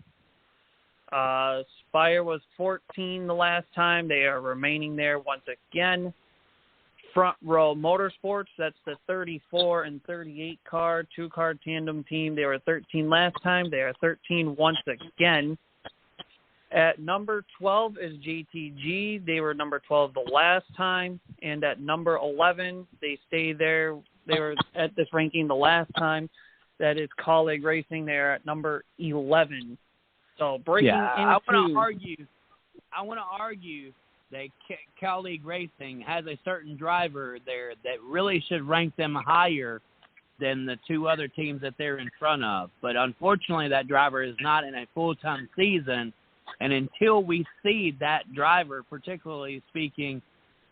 Spire was 14 the last time. They are remaining there once again. Front Row Motorsports, that's the 34 and 38 car, two-car tandem team. They were 13 last time. They are 13 once again. At number 12 is JTG. They were number 12 the last time. And at number 11, they stay there. They were at this ranking the last time. That is Colleague Racing. They're at number 11. So breaking into... I want to argue that Colleague Racing has a certain driver there that really should rank them higher than the two other teams that they're in front of. But unfortunately, that driver is not in a full-time season. And until we see that driver, particularly speaking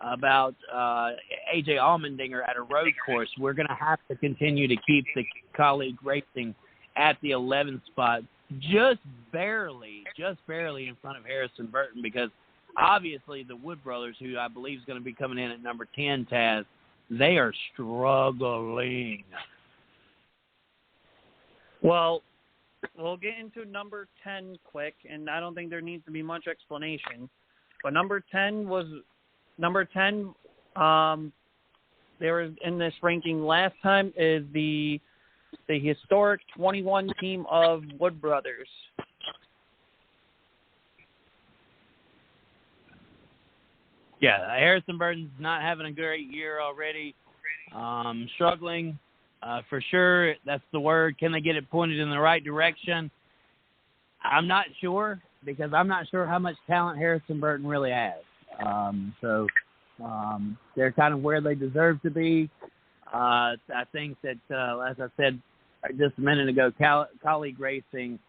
about A.J. Allmendinger at a road course, we're going to have to continue to keep the Colleague Racing at the 11th spot, just barely in front of Harrison Burton, because obviously the Wood Brothers, who I believe is going to be coming in at number 10, Taz, they are struggling. Well, we'll get into number 10 quick, and I don't think there needs to be much explanation. But number 10, they were in this ranking last time, is the historic 21 team of Wood Brothers. Yeah, Harrison Burton's not having a great year already. Struggling. For sure, that's the word. Can they get it pointed in the right direction? I'm not sure, because I'm not sure how much talent Harrison Burton really has. So they're kind of where they deserve to be. I think that, as I said, just a minute ago, Colleague Racing,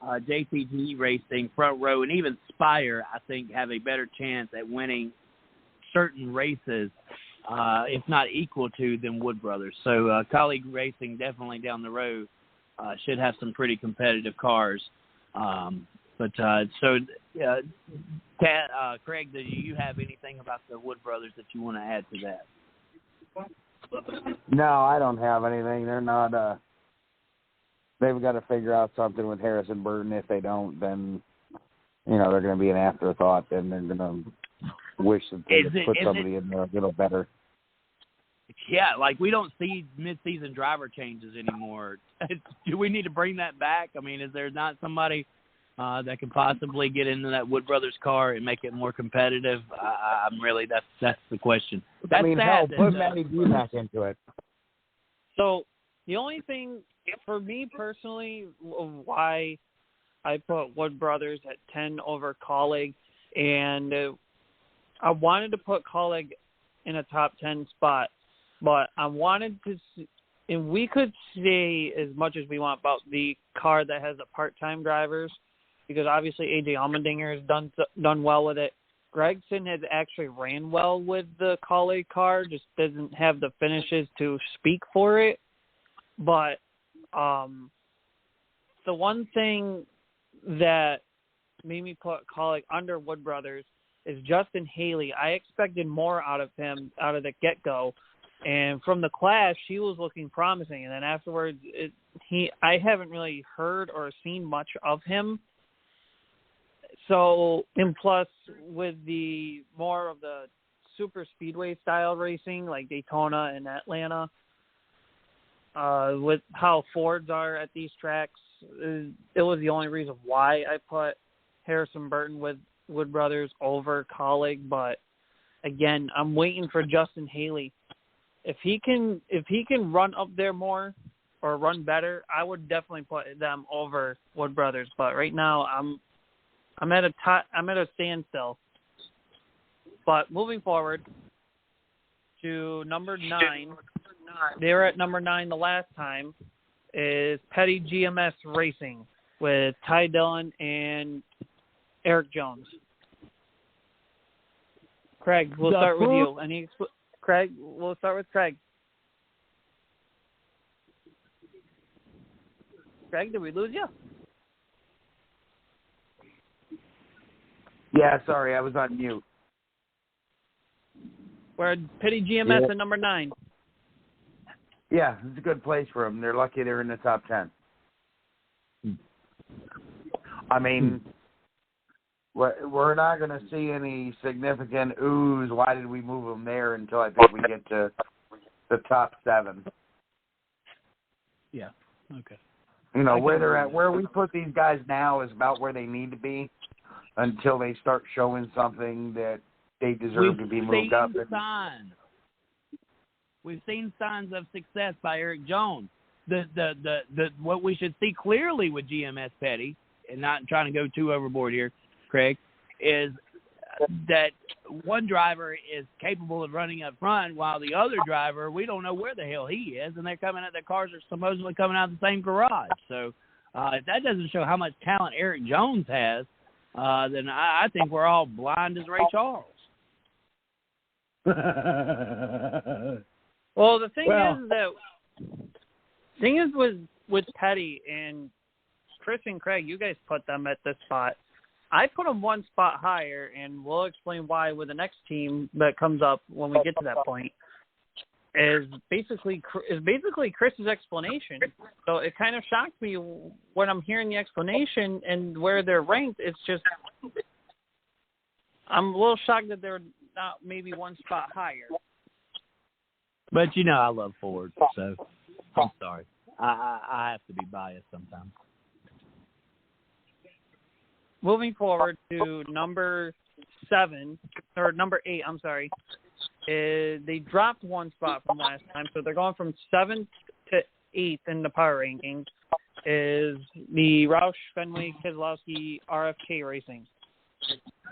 JTG Racing, Front Row, and even Spire, I think, have a better chance at winning certain races, if not equal to, than Wood Brothers. So Colleague Racing definitely down the road should have some pretty competitive cars. Craig, do you have anything about the Wood Brothers that you want to add to that? No, I don't have anything. They're not. They've got to figure out something with Harrison Burton. If they don't, then they're going to be an afterthought, and they're going to wish that they could put somebody in there a little better. Yeah, like we don't see mid-season driver changes anymore. Do we need to bring that back? I mean, is there not somebody that could possibly get into that Wood Brothers car and make it more competitive? That's the question. That's sad. Put Matty B back into it. So the only thing for me personally, why I put Wood Brothers at 10 over Colleague, and I wanted to put Colleague in a top 10 spot, but I wanted to see, and we could say as much as we want about the car that has the part-time drivers, because obviously AJ Allmendinger has done well with it. Gregson has actually ran well with the Colleague car, just doesn't have the finishes to speak for it. But the one thing that made me put Colleague under Wood Brothers is Justin Haley. I expected more out of him out of the get-go. And from the clash, he was looking promising. And then afterwards, I haven't really heard or seen much of him. So, and plus, with the more of the super speedway style racing, like Daytona and Atlanta, with how Fords are at these tracks, it was the only reason why I put Harrison Burton with Wood Brothers over Colleague. But again, I'm waiting for Justin Haley. If he can run up there more or run better, I would definitely put them over Wood Brothers. But right now, I'm at a standstill. But moving forward to number 9, they were at number 9 the last time, is Petty GMS Racing with Ty Dillon and Eric Jones. Craig, we'll start with you. Craig, we'll start with Craig. Craig, did we lose you? Yeah, sorry, I was on mute. We're Petty GMS at number 9. Yeah, it's a good place for them. They're lucky they're in the top 10. I mean, we're not going to see any significant oohs. Why did we move them there until I think we get to the top 7. Yeah. Okay. Where they're at, where we put these guys now is about where they need to be until they start showing something that they deserve to be moved up. We've seen signs of success by Eric Jones. What we should see clearly with GMS Petty, and not trying to go too overboard here, Craig, is that one driver is capable of running up front while the other driver, we don't know where the hell he is, and they're coming out, their cars are supposedly coming out of the same garage. So if that doesn't show how much talent Eric Jones has, then I think we're all blind as Ray Charles. Well, the thing is with Petty and Chris and Craig, you guys put them at this spot. I put them one spot higher, and we'll explain why with the next team that comes up when we get to that point. Is basically Chris's explanation. So it kind of shocked me when I'm hearing the explanation and where they're ranked. It's just I'm a little shocked that they're not maybe one spot higher. But I love Ford, so I'm sorry. I have to be biased sometimes. Moving forward to number 8, I'm sorry. They dropped one spot from last time, so they're going from 7th to 8th in the power rankings. Is the Roush Fenway Keselowski RFK Racing,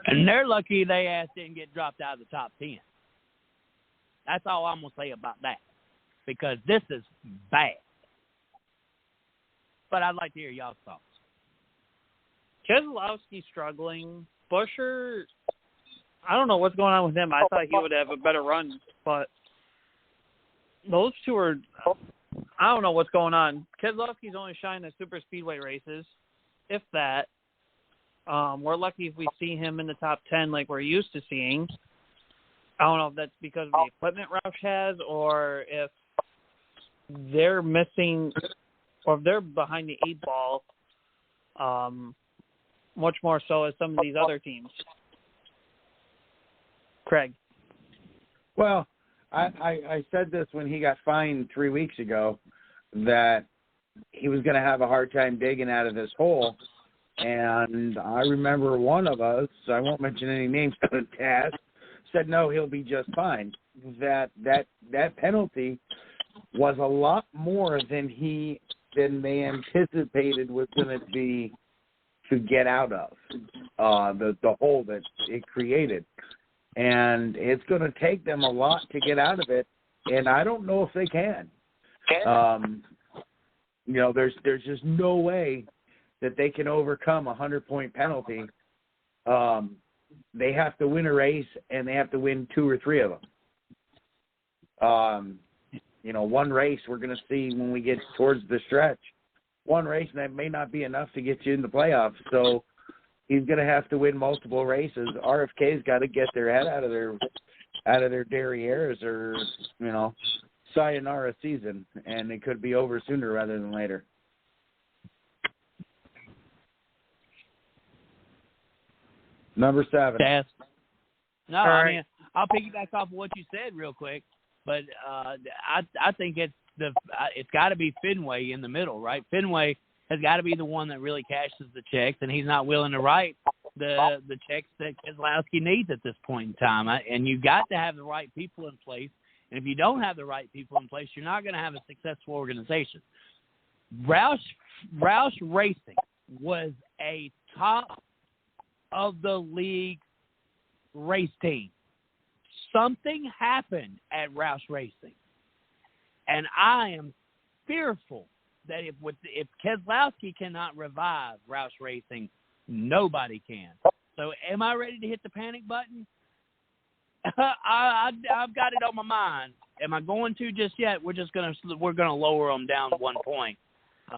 and they're lucky they ass didn't get dropped out of the top 10. That's all I'm gonna say about that, because this is bad. but I'd like to hear y'all's thoughts. Keselowski's struggling. Buescher, I don't know what's going on with him. I thought he would have a better run, but those two are, I don't know what's going on. Keselowski's only shined at super speedway races, if that. We're lucky if we see him in the top 10 like we're used to seeing. I don't know if that's because of the equipment Roush has or if they're missing or if they're behind the 8 ball much more so as some of these other teams. Craig. Well, I said this when he got fined 3 weeks ago that he was going to have a hard time digging out of this hole. And I remember one of us, I won't mention any names, Taz, said, no, he'll be just fine. That penalty was a lot more than they anticipated was going to be to get out of the hole that it created. And it's going to take them a lot to get out of it, and I don't know if they can. There's just no way that they can overcome a 100-point penalty. They have to win a race, and they have to win 2 or 3 of them. One race we're going to see when we get towards the stretch. One race, and that may not be enough to get you in the playoffs. So he's going to have to win multiple races. RFK's got to get their head out of their derrieres, or sayonara season, and it could be over sooner rather than later. Number 7. Taz. No, All I right. mean, I'll piggyback off of what you said real quick, but I think it's got to be Fenway in the middle, right? Fenway has got to be the one that really cashes the checks, and he's not willing to write the checks that Keselowski needs at this point in time. And you've got to have the right people in place. And if you don't have the right people in place, you're not going to have a successful organization. Roush Racing was a top of the league race team. Something happened at Roush Racing, and I am fearful that if Keselowski cannot revive Roush Racing, nobody can. So, am I ready to hit the panic button? I've got it on my mind. Am I going to just yet? We're gonna lower them down 1 point.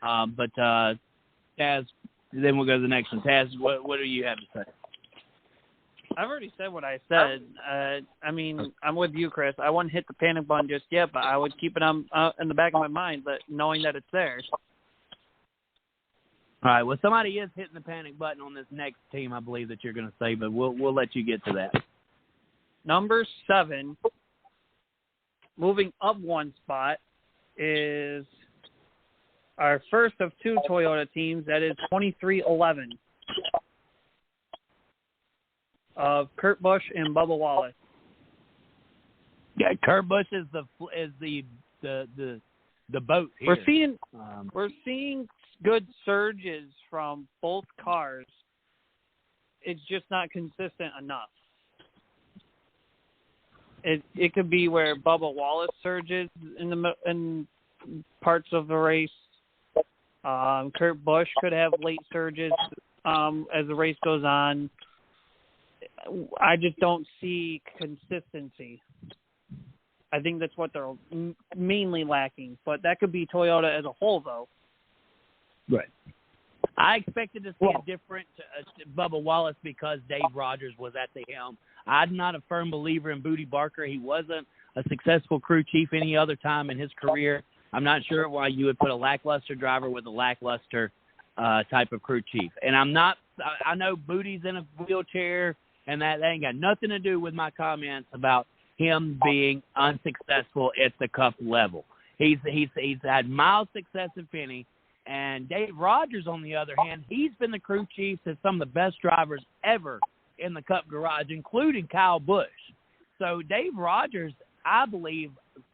But Taz, then we'll go to the next one. Taz, what do you have to say? I've already said what I said. I'm with you, Chris. I wouldn't hit the panic button just yet, but I would keep it on in the back of my mind, but knowing that it's there. All right. Well, somebody is hitting the panic button on this next team, I believe that you're going to say, but we'll let you get to that. Number 7, moving up 1 spot, is our first of 2 Toyota teams. That is 2311 of Kurt Busch and Bubba Wallace. Yeah, Kurt Busch is the boat here. We're seeing good surges from both cars. It's just not consistent enough. It could be where Bubba Wallace surges in parts of the race. Kurt Busch could have late surges as the race goes on. I just don't see consistency. I think that's what they're mainly lacking. But that could be Toyota as a whole, though. Right. I expected to see a different Bubba Wallace because Dave Rogers was at the helm. I'm not a firm believer in Booty Barker. He wasn't a successful crew chief any other time in his career. I'm not sure why you would put a lackluster driver with a lackluster type of crew chief. And I know Booty's in a wheelchair, and that ain't got nothing to do with my comments about him being unsuccessful at the Cup level. He's had mild success in Finney. And Dave Rogers, on the other hand, he's been the crew chief to some of the best drivers ever in the Cup garage, including Kyle Busch. So Dave Rogers, I believe,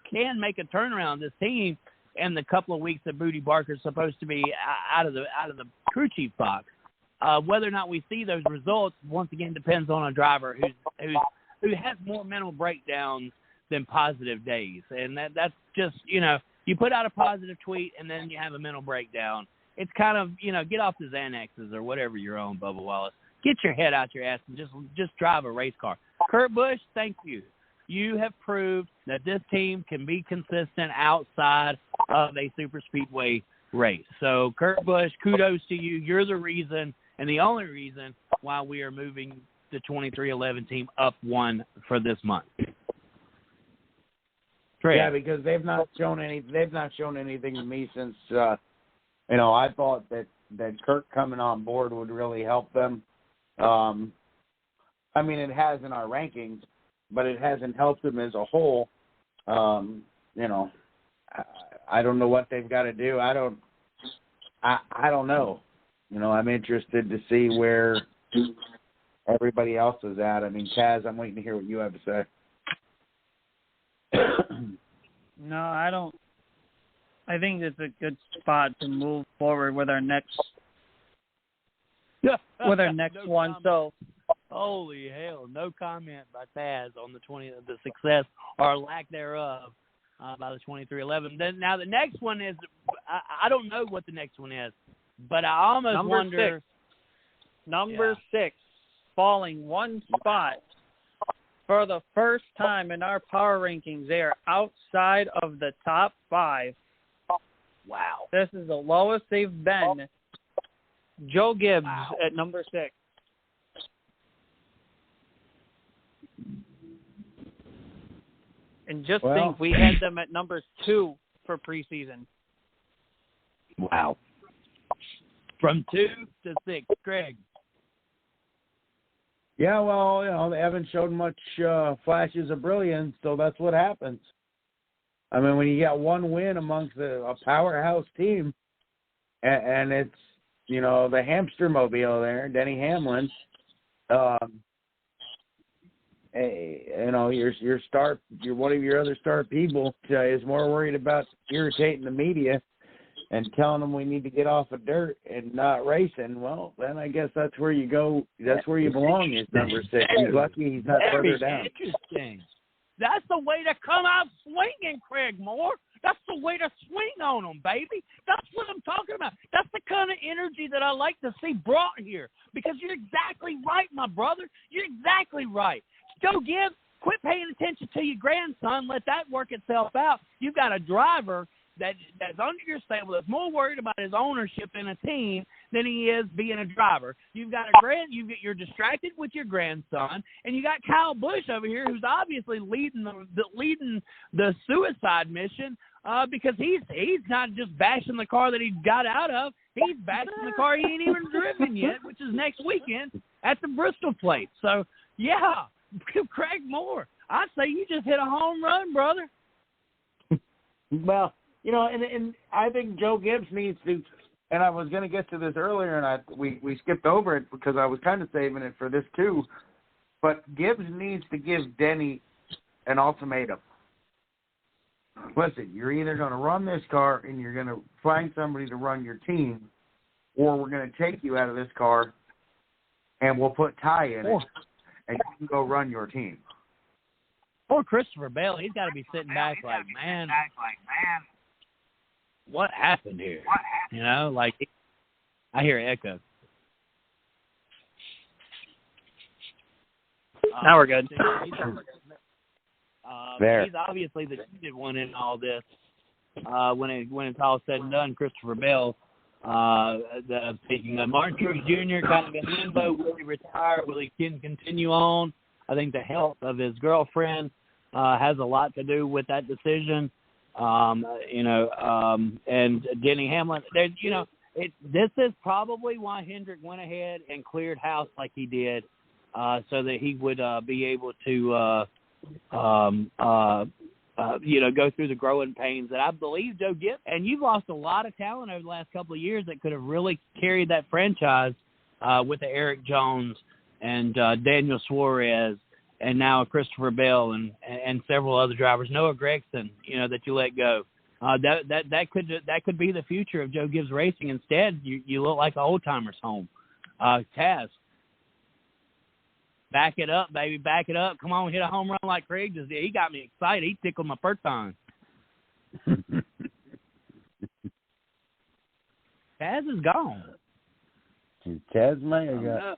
can make a turnaround this team in the couple of weeks that Booty Barker's supposed to be out of the crew chief box. Whether or not we see those results, once again, depends on a driver who has more mental breakdowns than positive days. And that's just, you put out a positive tweet and then you have a mental breakdown. it's kind of, get off the Xanaxes or whatever you're on, Bubba Wallace. Get your head out your ass and just drive a race car. Kurt Busch, thank you. You have proved that this team can be consistent outside of a super speedway race. So, Kurt Busch, kudos to you. You're the reason and the only reason why we are moving the 2311 team up one for this month. Great. Yeah, because they've not shown anything to me since I thought that Kurt coming on board would really help them. I mean, it has in our rankings, but it hasn't helped them as a whole. I don't know what they've got to do. I don't know. I'm interested to see where everybody else is at. I mean, Taz, I'm waiting to hear what you have to say. No, I don't. I think it's a good spot to move forward with our next one. So, holy hell, no comment by Taz on the success or lack thereof by the 2311. Then now the next one is I don't know what the next one is, but I almost wonder. Number 6, falling one spot. For the first time in our power rankings, they are outside of the top 5. Wow. This is the lowest they've been. Joe Gibbs at number 6. And just think, we had them at number 2 for preseason. Wow. From 2 to 6, Greg. Yeah, well, they haven't shown much flashes of brilliance, so that's what happens. I mean, when you get one win amongst a powerhouse team, and it's, the hamster mobile there, Denny Hamlin, your one of your other star people is more worried about irritating the media and telling them we need to get off of dirt and not racing. Well, then I guess that's where you go. That's where you belong is number 6. He's lucky he's not further down. Interesting. That's the way to come out swinging, Craig Moore. That's the way to swing on them, baby. That's what I'm talking about. That's the kind of energy that I like to see brought here, because you're exactly right, my brother. You're exactly right. Joe Gibbs, quit paying attention to your grandson. Let that work itself out. You've got a driver that's under your stable that's more worried about his ownership in a team than he is being a driver. You've got you're distracted with your grandson, and you got Kyle Busch over here who's obviously leading the suicide mission because he's not just bashing the car that he got out of. He's bashing the car he ain't even driven yet, which is next weekend at the Bristol Plate. So, yeah, Craig Moore, I say you just hit a home run, brother. Well, and I think Joe Gibbs needs to, and I was going to get to this earlier, and we skipped over it because I was kind of saving it for this too, but Gibbs needs to give Denny an ultimatum. Listen, you're either going to run this car and you're going to find somebody to run your team, or we're going to take you out of this car and we'll put Ty in it, and you can go run your team. Or Christopher Bell, he's got to be sitting back like, man, what happened here? I hear echo. Now we're good. He's obviously the cheated one in all this. When it's all said and done, Christopher Bell, speaking of Martin Truex Jr., kind of in limbo. Will he retire? Will he continue on? I think the health of his girlfriend has a lot to do with that decision. And Denny Hamlin, this is probably why Hendrick went ahead and cleared house like he did, so that he would be able to, go through the growing pains that I believe Joe Gibbs. And you've lost a lot of talent over the last couple of years that could have really carried that franchise with the Eric Jones and Daniel Suarez. And now Christopher Bell and several other drivers, Noah Gragson, that you let go. That could be the future of Joe Gibbs Racing. Instead, you look like an old timer's home. Taz, back it up, baby, back it up. Come on, hit a home run like Craig just did. He got me excited. He tickled my first time. Taz is gone. Taz may have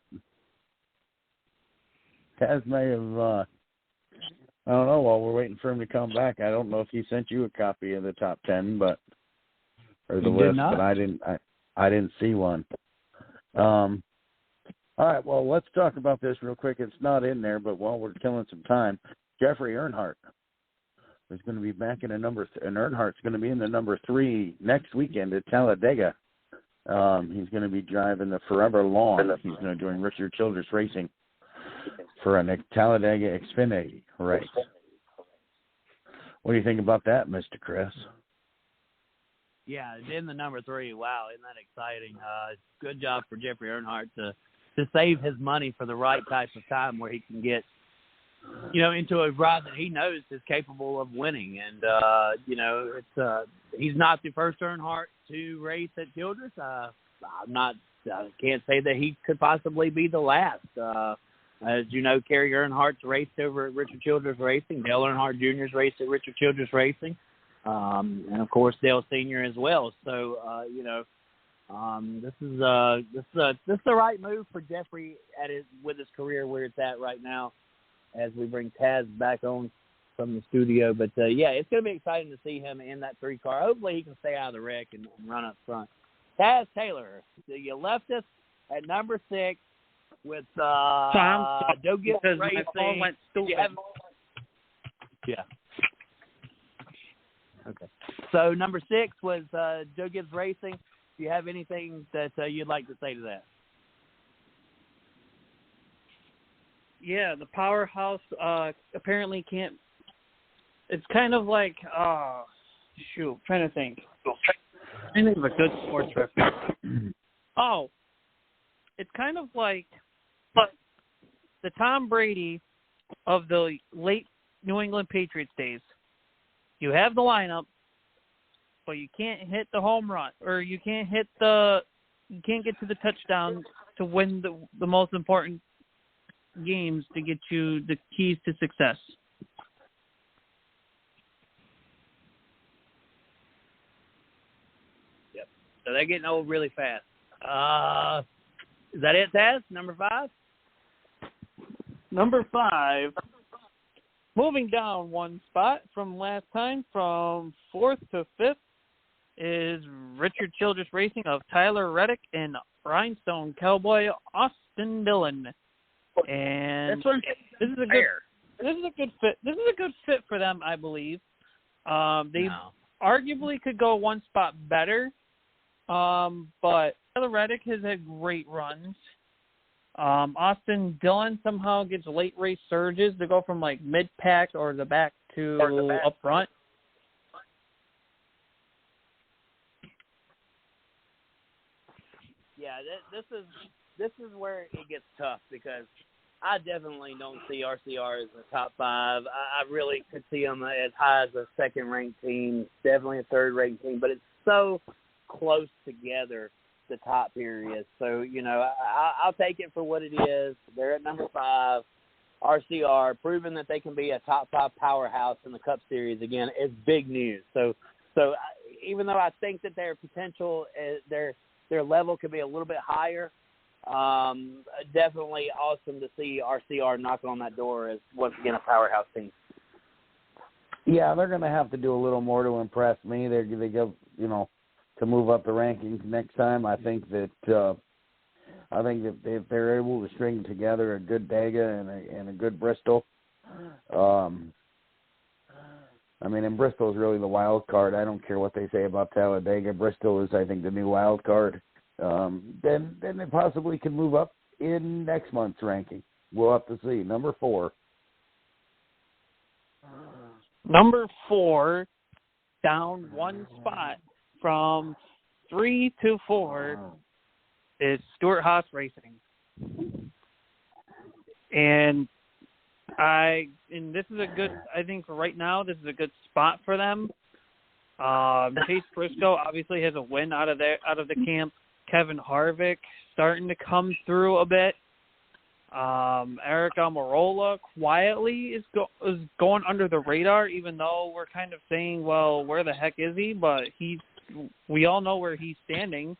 I don't know, while we're waiting for him to come back, I don't know if he sent you a copy of the top 10, or the list, but I didn't see one. All right, well, let's talk about this real quick. It's not in there, but while we're killing some time, Jeffrey Earnhardt is going to be back in and Earnhardt's going to be in the number 3 next weekend at Talladega. He's going to be driving the Forever Long. He's going to join Richard Childress Racing for a Talladega Xfinity race. What do you think about that, Mr. Chris? Yeah, in the number 3. Wow, isn't that exciting? Good job for Jeffrey Earnhardt to save his money for the right type of time where he can get, into a ride that he knows is capable of winning. And, he's not the first Earnhardt to race at Childress. I can't say that he could possibly be the last. As you know, Kerry Earnhardt's raced over at Richard Childress Racing. Dale Earnhardt Jr.'s raced at Richard Childress Racing. And, of course, Dale Sr. as well. So, this is the right move for Jeffrey with his career where it's at right now as we bring Taz back on from the studio. But, it's going to be exciting to see him in that 3 car. Hopefully he can stay out of the wreck and run up front. Taz Taylor, you left us at number 6 with Joe Gibbs Racing. Went yeah. Okay. So number 6 was Joe Gibbs Racing. Do you have anything that you'd like to say to that? Yeah, the powerhouse apparently can't. It's kind of like, trying to think. I think of a good sports reference. It's kind of like the Tom Brady of the late New England Patriots days. You have the lineup, but you can't hit the home run, or you can't get to the touchdown to win the most important games to get you the keys to success. Yep. So they're getting old really fast. Is that it, Taz? Number 5? Number 5. Moving down 1 spot from last time, from 4th to 5th, is Richard Childress Racing of Tyler Reddick and Rhinestone Cowboy Austin Dillon. And this is a good fit. This is a good fit for them, I believe. They arguably could go 1 spot better, but Tyler Reddick has had great runs. Austin Dillon somehow gets late race surges to go from like mid-pack or the back to up front. Yeah, this is where it gets tough because I definitely don't see RCR as a top 5. I really could see them as high as a second-ranked team, definitely a third-ranked team, but it's so close together, the top areas. So, I'll take it for what it is. They're at number 5. RCR, proving that they can be a top 5 powerhouse in the Cup Series again is big news. So even though I think that their potential, their level could be a little bit higher, definitely awesome to see RCR knock on that door as once again a powerhouse team. Yeah, they're going to have to do a little more to impress me. They go, to move up the rankings next time. I think that if they're able to string together a good Dega and a good Bristol, and Bristol is really the wild card. I don't care what they say about Talladega. Bristol is, I think, the new wild card. Then they possibly can move up in next month's ranking. We'll have to see. Number 4. Number 4, down 1 spot from 3 to 4 is Stuart Haas Racing. And this is I think for right now, this is a good spot for them. Chase Briscoe obviously has a win out of the camp. Kevin Harvick starting to come through a bit. Eric Almirola quietly is going under the radar, even though we're kind of saying, well, where the heck is he? But we all know where he's standing.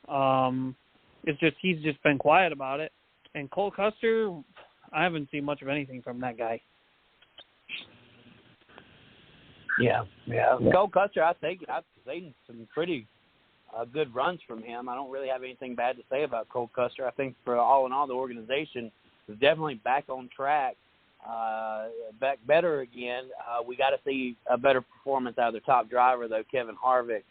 It's just he's just been quiet about it. And Cole Custer, I haven't seen much of anything from that guy. Yeah. Cole Custer, I think I've seen some pretty good runs from him. I don't really have anything bad to say about Cole Custer. I think for all in all, the organization is definitely back on track, back better again. We got to see a better performance out of the top driver, though, Kevin Harvick.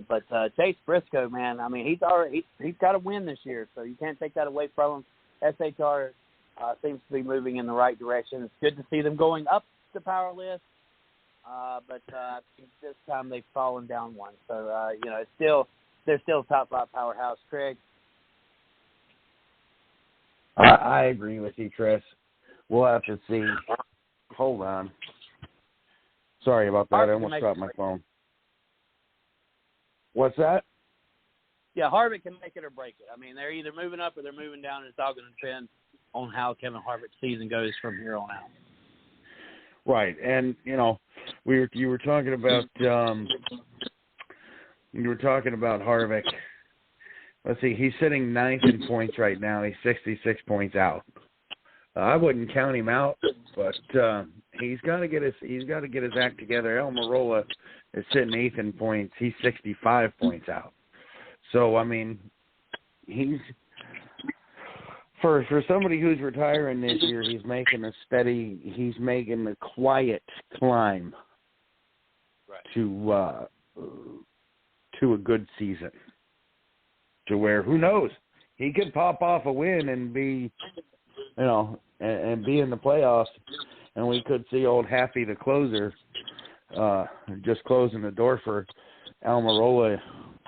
But Chase Briscoe, man, I mean, he's got to win this year, so you can't take that away from him. SHR seems to be moving in the right direction. It's good to see them going up the power list, but I think this time they've fallen down one. So, they're still top 5 powerhouse. Craig? I agree with you, Chris. We'll have to see. Hold on. Sorry about that. I almost dropped my phone. What's that? Yeah, Harvick can make it or break it. I mean, they're either moving up or they're moving down, and it's all going to depend on how Kevin Harvick's season goes from here on out. Right, and you were talking about Harvick. Let's see, he's sitting 9th in points right now. He's 66 points out. I wouldn't count him out, but he's got to get his act together. Almirola is sitting 8th in points. He's 65 points out. So I mean, he's for somebody who's retiring this year, he's making a quiet climb to a good season. To where, who knows, he could pop off a win and be, and be in the playoffs, and we could see old Happy the closer just closing the door for Almirola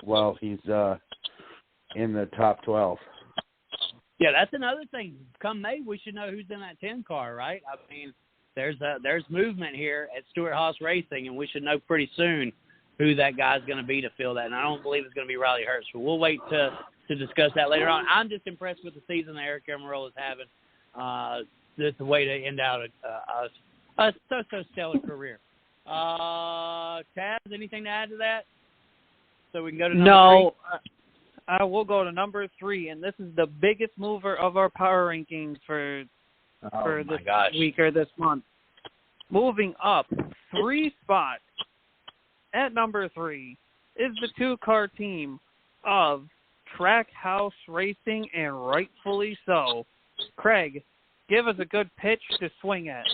while he's in the top 12. Yeah, that's another thing. Come May, we should know who's in that 10 car, right? I mean, there's movement here at Stewart-Haas Racing, and we should know pretty soon who that guy's going to be to fill that. And I don't believe it's going to be Riley Hurst, but we'll wait to discuss that later on. I'm just impressed with the season that Eric Almirola is having. It's a way to end out a so stellar career. Taz, anything to add to that? So we can go to number 3? I will go to number 3, and this is the biggest mover of our power rankings for this week or this month. Moving up 3 spots at number 3 is the 2-car team of Trackhouse Racing, and rightfully so. Craig, give us a good pitch to swing at.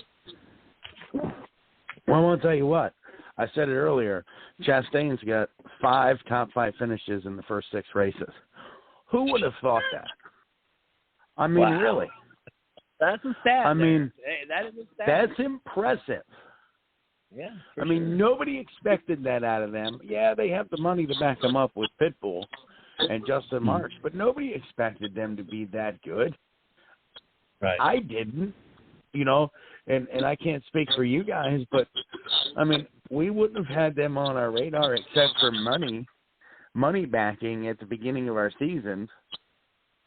Well, I want to tell you what. I said it earlier. Chastain's got 5 top 5 finishes in the first 6 races. Who would have thought that? I mean, really. That's a stat. I mean, that is a stat. That's impressive. Yeah. I mean, nobody expected that out of them. Yeah, they have the money to back them up with Pitbull and Justin Marks, but nobody expected them to be that good. Right. I didn't, and I can't speak for you guys, but, I mean, we wouldn't have had them on our radar except for money backing at the beginning of our season.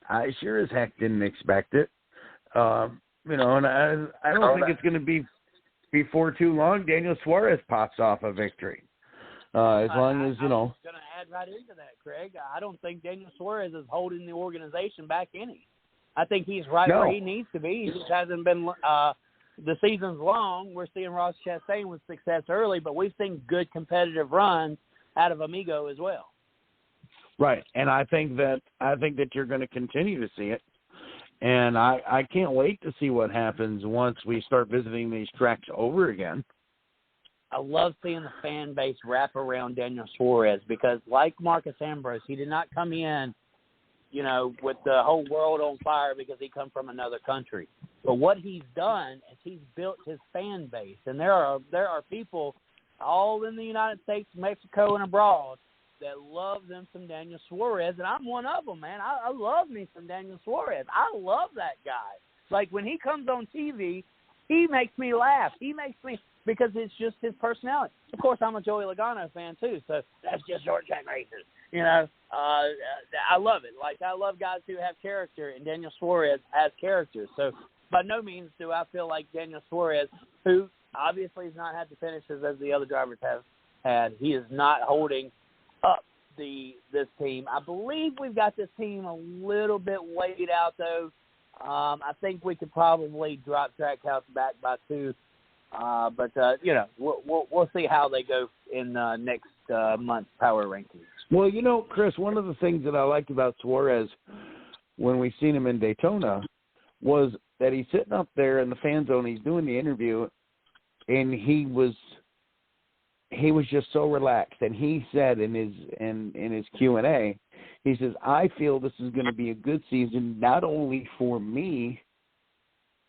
I sure as heck didn't expect it. And I don't think it's going to be before too long. Daniel Suarez pops off a victory. As long as, I'm going to add right into that, Craig. I don't think Daniel Suarez is holding the organization back any. I think he's right where he needs to be. He just hasn't been the season's long. We're seeing Ross Chastain with success early, but we've seen good competitive runs out of Amigo as well. Right, and I think that you're going to continue to see it. And I can't wait to see what happens once we start visiting these tracks over again. I love seeing the fan base wrap around Daniel Suarez because, like Marcus Ambrose, he did not come in, with the whole world on fire because he come from another country. But what he's done is he's built his fan base, and there are people all in the United States, Mexico, and abroad that love them some Daniel Suarez, and I'm one of them, man. I love me some Daniel Suarez. I love that guy. Like, when he comes on TV, he makes me laugh. He makes me, because it's just his personality. Of course, I'm a Joey Logano fan, too, so that's just short track races. I love it. Like, I love guys who have character, and Daniel Suarez has character. So, by no means do I feel like Daniel Suarez, who obviously has not had the finishes as the other drivers have had, he is not holding up this team. I believe we've got this team a little bit weighed out, though. I think we could probably drop Trackhouse back by 2. But we'll see how they go in next month's power rankings. Well, Chris, one of the things that I liked about Suarez when we seen him in Daytona was that he's sitting up there in the fan zone. He's doing the interview, and he was just so relaxed. And he said in his Q&A, he says, "I feel this is going to be a good season, not only for me,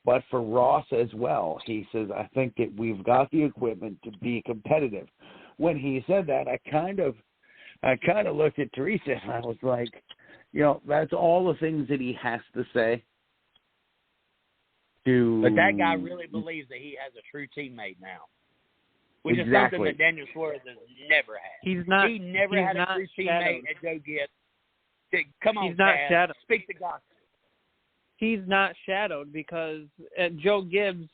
but for Ross as well." He says, "I think that we've got the equipment to be competitive." When he said that, I kind of looked at Teresa and I was like, that's all the things that he has to say. But that guy really believes that he has a true teammate now, which is something that Daniel Suarez has never had. He never had a true teammate at Joe Gibbs. Come on, he's not Taz, shadowed. Speak the gospel. He's not shadowed because at Joe Gibbs,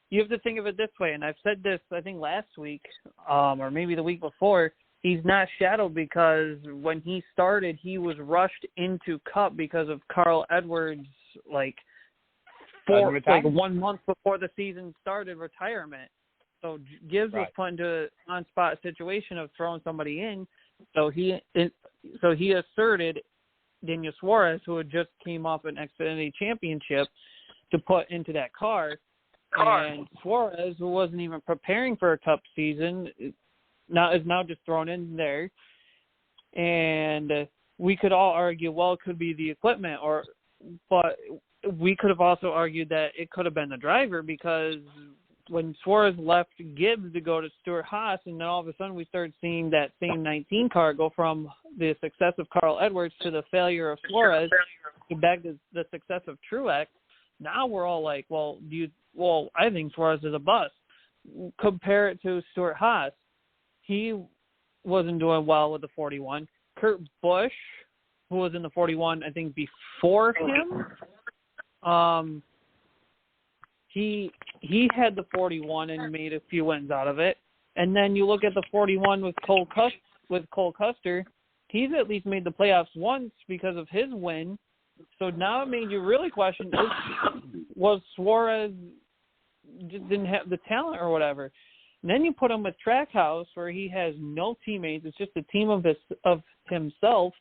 you have to think of it this way, and I've said this, I think, last week or maybe the week before. He's not shadowed because when he started, he was rushed into Cup because of Carl Edwards' 1 month before the season started retirement. So Gibbs was put into an on-spot situation of throwing somebody in. So he asserted Daniel Suarez, who had just came off an Xfinity championship, to put into that car. And Suarez, who wasn't even preparing for a Cup season, is now just thrown in there. And we could all argue, well, it could be the equipment, but we could have also argued that it could have been the driver, because when Suarez left Gibbs to go to Stewart-Haas, and then all of a sudden we started seeing that same 19 car go from the success of Carl Edwards to the failure of Suarez to back to the success of Truex. Now we're all like, well, I think Suarez is a bust. Compare it to Stewart-Haas. He wasn't doing well with the 41. Kurt Busch, who was in the 41, I think, before him, he had the 41 and made a few wins out of it. And then you look at the 41 with Cole Custer, he's at least made the playoffs once because of his win. So now it made you really question, was Suarez just didn't have the talent or whatever? And then you put him with Trackhouse, where he has no teammates. It's just a team of himself,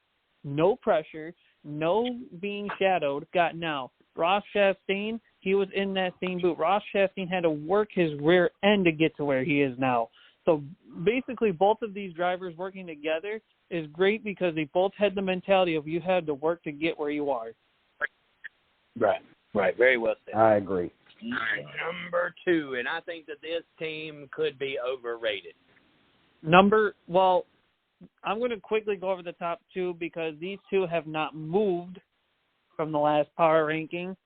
no pressure, no being shadowed. Got now Ross Chastain, he was in that same boot. Ross Chastain had to work his rear end to get to where he is now. So basically both of these drivers working together is great because they both had the mentality of you had to work to get where you are. Right. Very well said. I agree. Number 2, and I think that this team could be overrated. I'm going to quickly go over the top 2 because these 2 have not moved from the last power ranking.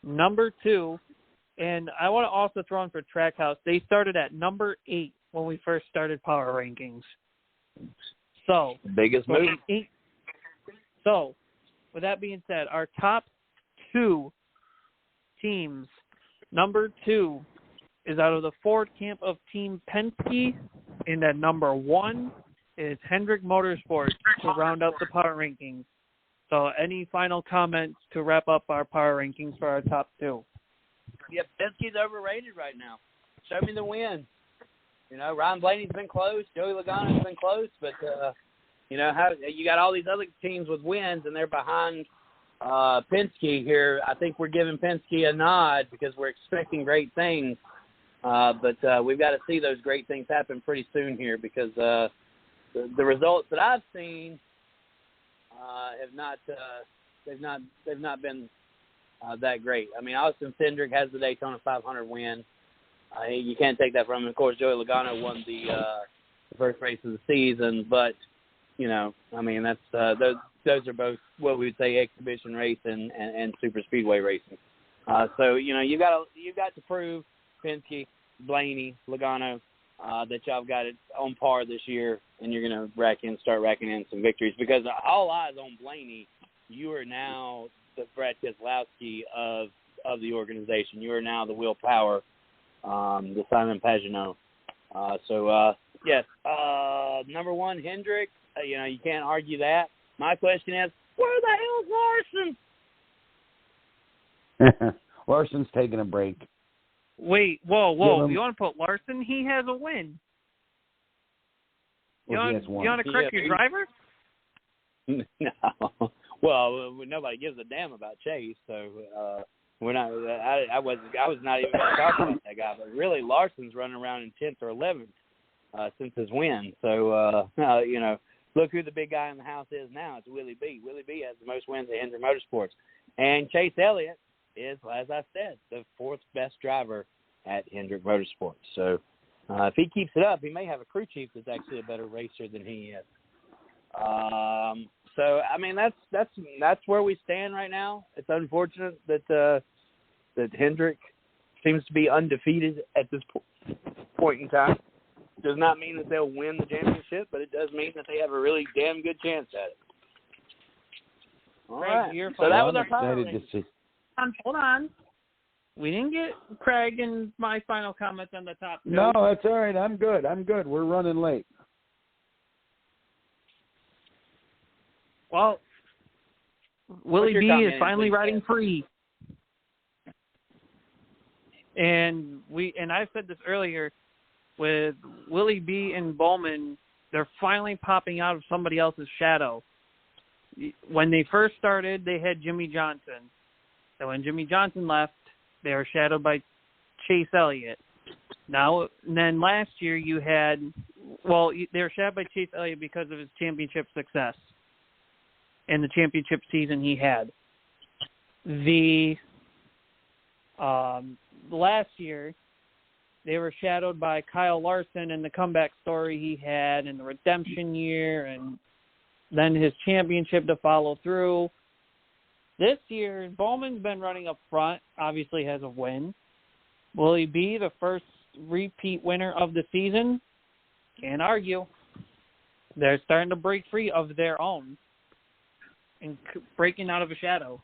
Number 2, and I want to also throw in for Trackhouse, they started at number 8 when we first started power rankings. So, biggest move. So, with that being said, our top 2 teams, number 2 is out of the Ford camp of Team Penske, and at number 1 is Hendrick Motorsports to round out the power rankings. So any final comments to wrap up our power rankings for our top 2? Yeah, Penske's overrated right now. Show me the win. Ryan Blaney's been close. Joey Logano's been close. But, how you got all these other teams with wins, and they're behind Penske here. I think we're giving Penske a nod because we're expecting great things. But we've got to see those great things happen pretty soon here because the results that I've seen have not they've not been that great. I mean, Austin Cindric has the Daytona 500 win. You can't take that from him. Of course, Joey Logano won the first race of the season, but that's those are both what we would say exhibition race and super speedway racing. So you got to prove, Penske, Blaney, Logano, that y'all got it on par this year, and you're going to start racking in some victories because all eyes on Blaney. You are now the Brad Keselowski of the organization. You are now the Will Power, the Simon Pagenaud. So Yes. Number one, Hendrick. You can't argue that. My question is, where the hell's Larson? Larson's taking a break. Wait, whoa. You want to put Larson? He has a win. You want to correct your driver? No. Well, nobody gives a damn about Chase, so we're not. I was not even going to talk about that guy. But really, Larson's running around in 10th or 11th since his win. So look who the big guy in the house is now. It's Willie B. Willie B has the most wins at Hendrick Motorsports, and Chase Elliott is, as I said, the 4th best driver at Hendrick Motorsports. So if he keeps it up, he may have a crew chief that's actually a better racer than he is. So I mean that's where we stand right now. It's unfortunate that Hendrick seems to be undefeated at this point in time. Does not mean that they'll win the championship, but it does mean that they have a really damn good chance at it. All right. So that was our power rating. Hold on. We didn't get Craig and my final comments on the top two. No, that's all right. I'm good. We're running late. Well, Willie B is finally riding free. And I said this earlier, with Willie B and Bowman, they're finally popping out of somebody else's shadow. When they first started, they had Jimmy Johnson. And when Jimmy Johnson left, they were shadowed by Chase Elliott. Then last year they were shadowed by Chase Elliott because of his championship success and the championship season he had. The last year, they were shadowed by Kyle Larson and the comeback story he had and the redemption year and then his championship to follow through. This year, Bowman's been running up front, obviously has a win. Will he be the first repeat winner of the season? Can't argue. They're starting to break free of their own and breaking out of a shadow.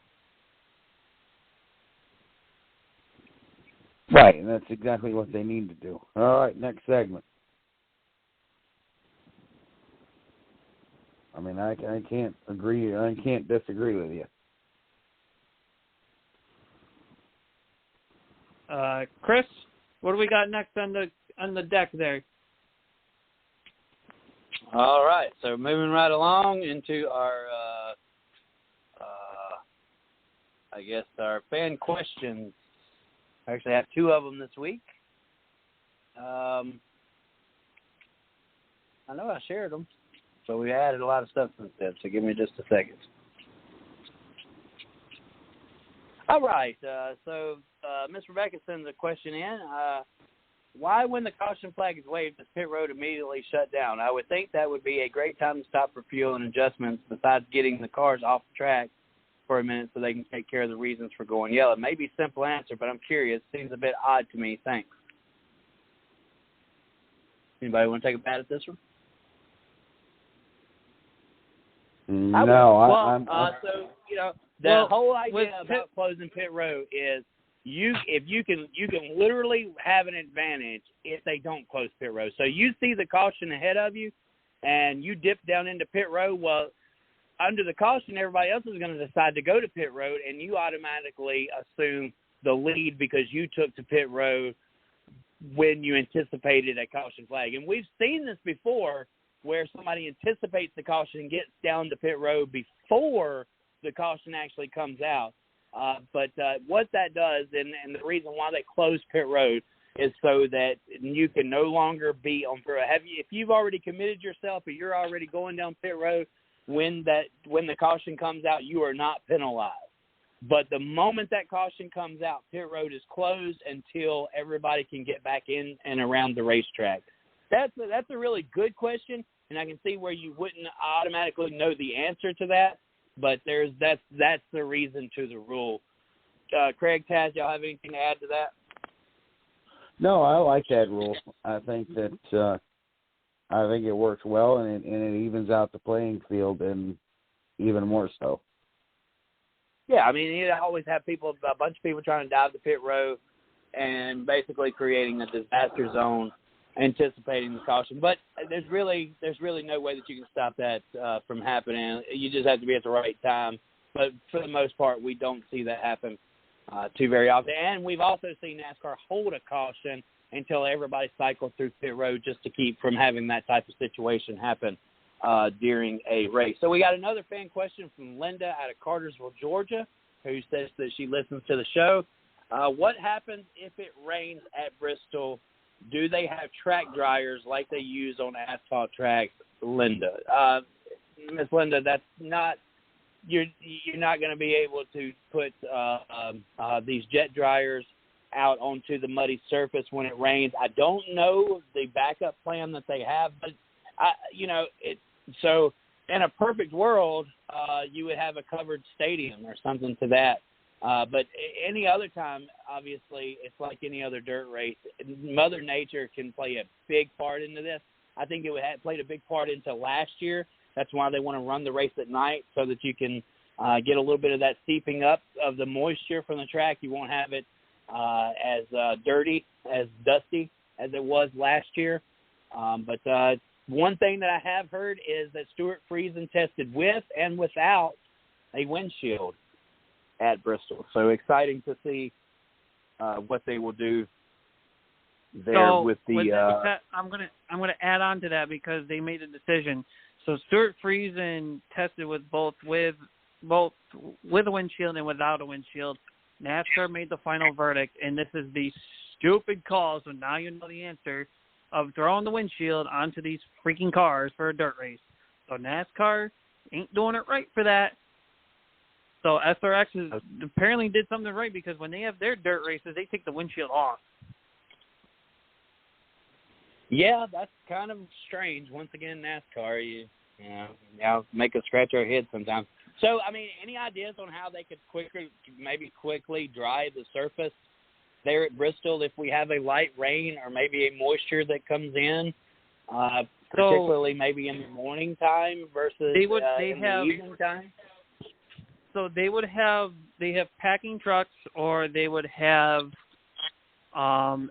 Right, and that's exactly what they need to do. All right, next segment. I mean, I can't agree. I can't disagree with you. Chris, what do we got next on the deck there? All right, so moving right along into our, our fan questions. I actually have 2 of them this week. I know I shared them, so we added a lot of stuff since then, so give me just a second. All right, so Miss Rebecca sends a question in. Why, when the caution flag is waved, does pit road immediately shut down? I would think that would be a great time to stop for fuel and adjustments besides getting the cars off the track for a minute so they can take care of the reasons for going yellow. Maybe a simple answer, but I'm curious. Seems a bit odd to me. Thanks. Anybody want to take a bat at this one? No, the whole idea about closing pit road is if you can literally have an advantage if they don't close pit road. So you see the caution ahead of you, and you dip down into pit road. Well, under the caution, everybody else is going to decide to go to pit road, and you automatically assume the lead because you took to pit road when you anticipated a caution flag. And we've seen this before where somebody anticipates the caution and gets down to pit road before the caution actually comes out. But what that does, and the reason why they close pit road, is so that you can no longer be on pit road. If you've already committed yourself or you're already going down pit road, when the caution comes out, you are not penalized. But the moment that caution comes out, pit road is closed until everybody can get back in and around the racetrack. That's a really good question, and I can see where you wouldn't automatically know the answer to that. But that's the reason to the rule. Craig, Taz, y'all have anything to add to that? No, I like that rule. I think that it works well, and it evens out the playing field, and even more so. Yeah, I mean, you always have a bunch of people trying to dive the pit road and basically creating a disaster zone anticipating the caution. But there's really no way that you can stop that from happening. You just have to be at the right time. But for the most part, we don't see that happen too very often. And we've also seen NASCAR hold a caution until everybody cycles through pit road just to keep from having that type of situation happen during a race. So we got another fan question from Linda out of Cartersville, Georgia, who says that she listens to the show. What happens if it rains at Bristol? Do they have track dryers like they use on asphalt tracks, Linda? Miss Linda, that's not you're not going to be able to put these jet dryers out onto the muddy surface when it rains. I don't know the backup plan that they have, but so in a perfect world, you would have a covered stadium or something to that. But any other time, obviously, it's like any other dirt race. Mother Nature can play a big part into this. I think it would have played a big part into last year. That's why they want to run the race at night so that you can get a little bit of that seeping up of the moisture from the track. You won't have it as dirty, as dusty as it was last year. But one thing that I have heard is that Stuart Friesen tested with and without a windshield at Bristol. So exciting to see what they will do there with the. I'm gonna add on to that because they made a decision. So Stuart Friesen tested with both with a windshield and without a windshield. NASCAR made the final verdict, and this is the stupid call. So now you know the answer of throwing the windshield onto these freaking cars for a dirt race. So NASCAR ain't doing it right for that. So SRX apparently did something right because when they have their dirt races, they take the windshield off. Yeah, that's kind of strange. Once again, NASCAR, you make us scratch our heads sometimes. So, I mean, any ideas on how they could quickly dry the surface there at Bristol if we have a light rain or maybe a moisture that comes in, particularly maybe in the morning time versus the evening time? So they have packing trucks, or they would have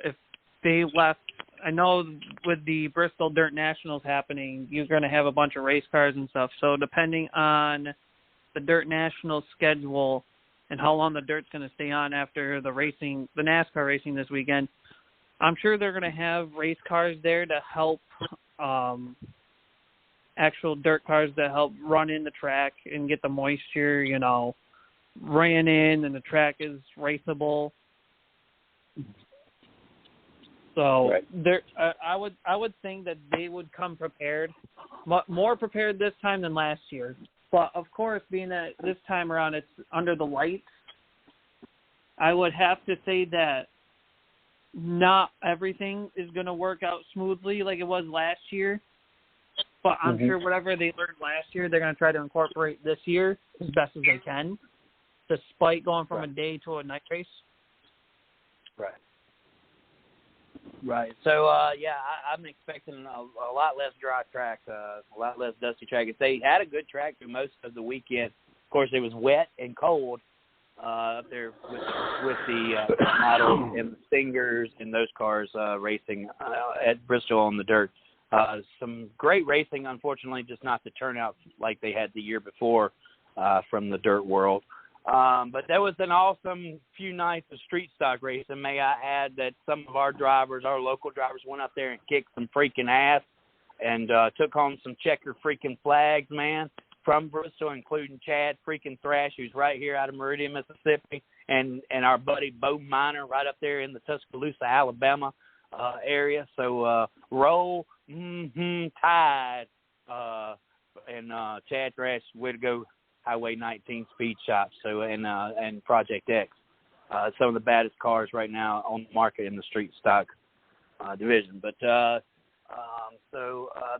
if they left. I know with the Bristol Dirt Nationals happening, you're going to have a bunch of race cars and stuff. So depending on the Dirt Nationals schedule and how long the dirt's going to stay on after the NASCAR racing this weekend, I'm sure they're going to have race cars there to help actual dirt cars that help run in the track and get the moisture, ran in and the track is raceable. So right. I would think that they would come prepared, more prepared this time than last year. But of course, being that this time around it's under the lights, I would have to say that not everything is going to work out smoothly like it was last year. But I'm sure whatever they learned last year, they're going to try to incorporate this year as best as they can, despite going from a day to a night race. Right. Right. So, I'm expecting a lot less dry track, a lot less dusty track. If they had a good track through most of the weekend, of course, it was wet and cold up there with the models and the Stingers and those cars racing at Bristol on the dirt. Some great racing, unfortunately, just not the turnout like they had the year before from the dirt world. But there was an awesome few nights of street stock racing. May I add that some of our local drivers, went up there and kicked some freaking ass and took home some checker freaking flags, man, from Bristol, including Chad freaking Thrash, who's right here out of Meridian, Mississippi, and our buddy Bo Miner right up there in the Tuscaloosa, Alabama area. So roll Tide and Chad Thrash, way to go. Highway 19 Speed Shop, and Project X, some of the baddest cars right now on the market in the street stock division. But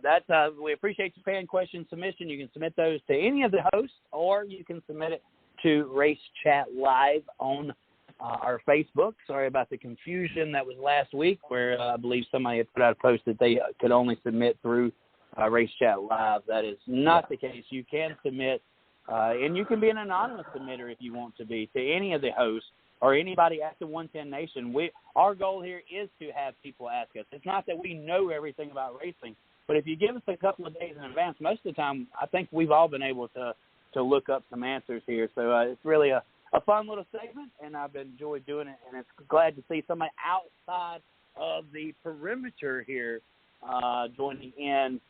that's we appreciate your fan question submission. You can submit those to any of the hosts, or you can submit it to Race Chat Live on our Facebook. Sorry about the confusion that was last week, where I believe somebody had put out a post that they could only submit through Race Chat Live. That is not the case. You can submit. And you can be an anonymous submitter if you want to be to any of the hosts or anybody at the 110 Nation. Our goal here is to have people ask us. It's not that we know everything about racing, but if you give us a couple of days in advance, most of the time I think we've all been able to look up some answers here. So it's really a fun little segment, and I've enjoyed doing it, and it's glad to see somebody outside of the perimeter here joining in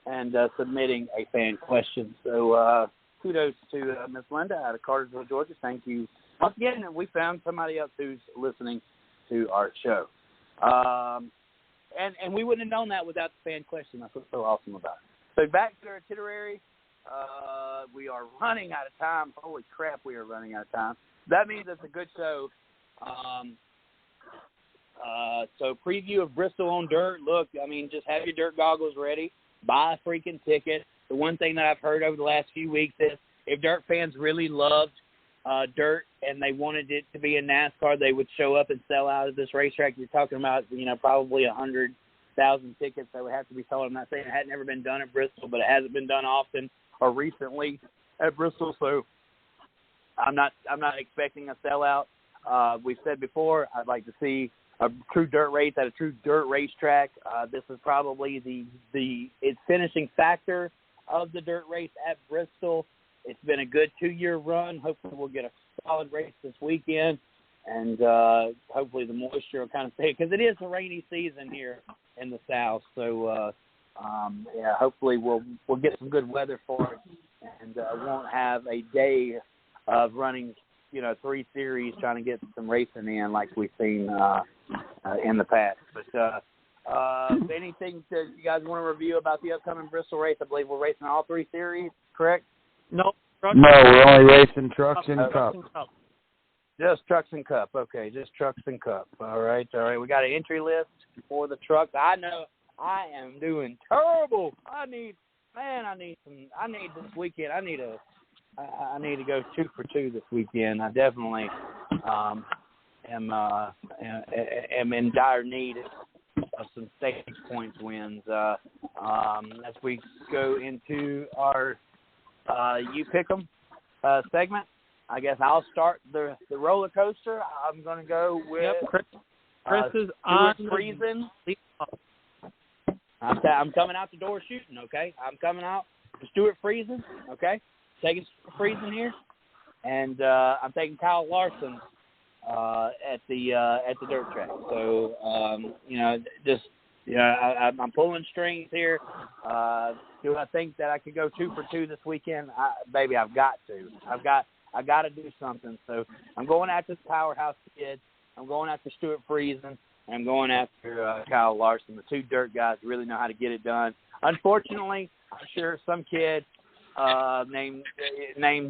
and submitting a fan question. So kudos to Miss Linda out of Cartersville, Georgia. Thank you once again. And we found somebody else who's listening to our show. And we wouldn't have known that without the fan question. That's what's so awesome about it. So back to our itinerary. We are running out of time. Holy crap, we are running out of time. That means it's a good show. So preview of Bristol on dirt. Look, I mean, just have your dirt goggles ready. Buy a freaking ticket. The one thing that I've heard over the last few weeks is if dirt fans really loved dirt and they wanted it to be in NASCAR, they would show up and sell out at this racetrack. You're talking about, probably 100,000 tickets that would have to be sold. I'm not saying it had never been done at Bristol, but it hasn't been done often or recently at Bristol. So I'm not expecting a sellout. We've said before, I'd like to see a true dirt race at a true dirt racetrack. This is probably the finishing factor of the dirt race at Bristol. It's been a good 2-year run. Hopefully we'll get a solid race this weekend, and hopefully the moisture will kind of stay, because it is a rainy season here in the South. So, hopefully we'll get some good weather for it, and won't have a day of running 3 series trying to get some racing in like we've seen in the past. But anything that you guys want to review about the upcoming Bristol race? I believe we're racing all 3 series, correct? No, we're only racing trucks and cup. Just trucks and cup. Okay, just trucks and cup. All right. We got an entry list for the trucks. I know I am doing terrible. I need this weekend. I need to go 2 for 2 this weekend. I definitely am in dire need of some stage points wins. As we go into our You Pick 'em segment, I guess I'll start the roller coaster. I'm going to go with Chris is on Friesen. I'm coming out the door shooting, okay? I'm coming out for Stuart Friesen, okay? Taking Friesen here, and I'm taking Kyle Larson at the dirt track. So I'm pulling strings here. Do I think that I could go 2 for 2 this weekend? Baby, I've got to. I got to do something. So I'm going after the powerhouse kid. I'm going after Stuart Friesen, and I'm going after Kyle Larson. The 2 dirt guys really know how to get it done. Unfortunately, I'm sure some kid named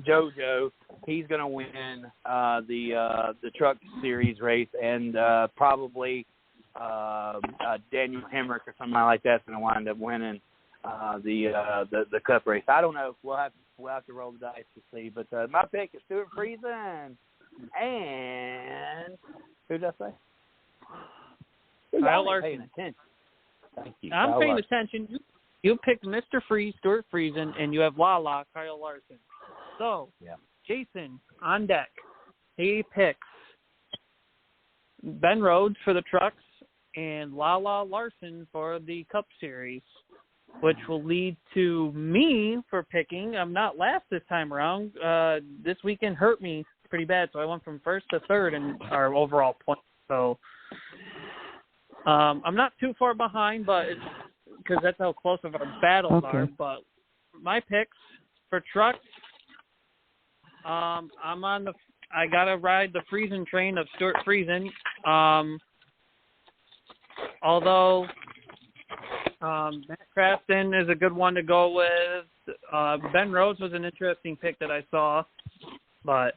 JoJo, he's going to win the truck series race, and probably Daniel Hemrick or somebody like that's going to wind up winning the cup race. I don't know. We'll have to roll the dice to see. But my pick is Stuart Friesen, and who did I say? Kyle Larson. Thank you. I'm paying attention. You picked Mr. Stuart Friesen, and you have Kyle Larson. So, Jason on deck. He picks Ben Rhodes for the trucks and Larson for the Cup Series, which will lead to me for picking. I'm not last this time around. This weekend hurt me pretty bad, so I went from first to third in our overall points. So I'm not too far behind, but it's because that's how close of our battles are. But my picks for trucks, I gotta ride the Friesen train of Stuart Friesen. Although Matt Crafton is a good one to go with. Ben Rhodes was an interesting pick that I saw, but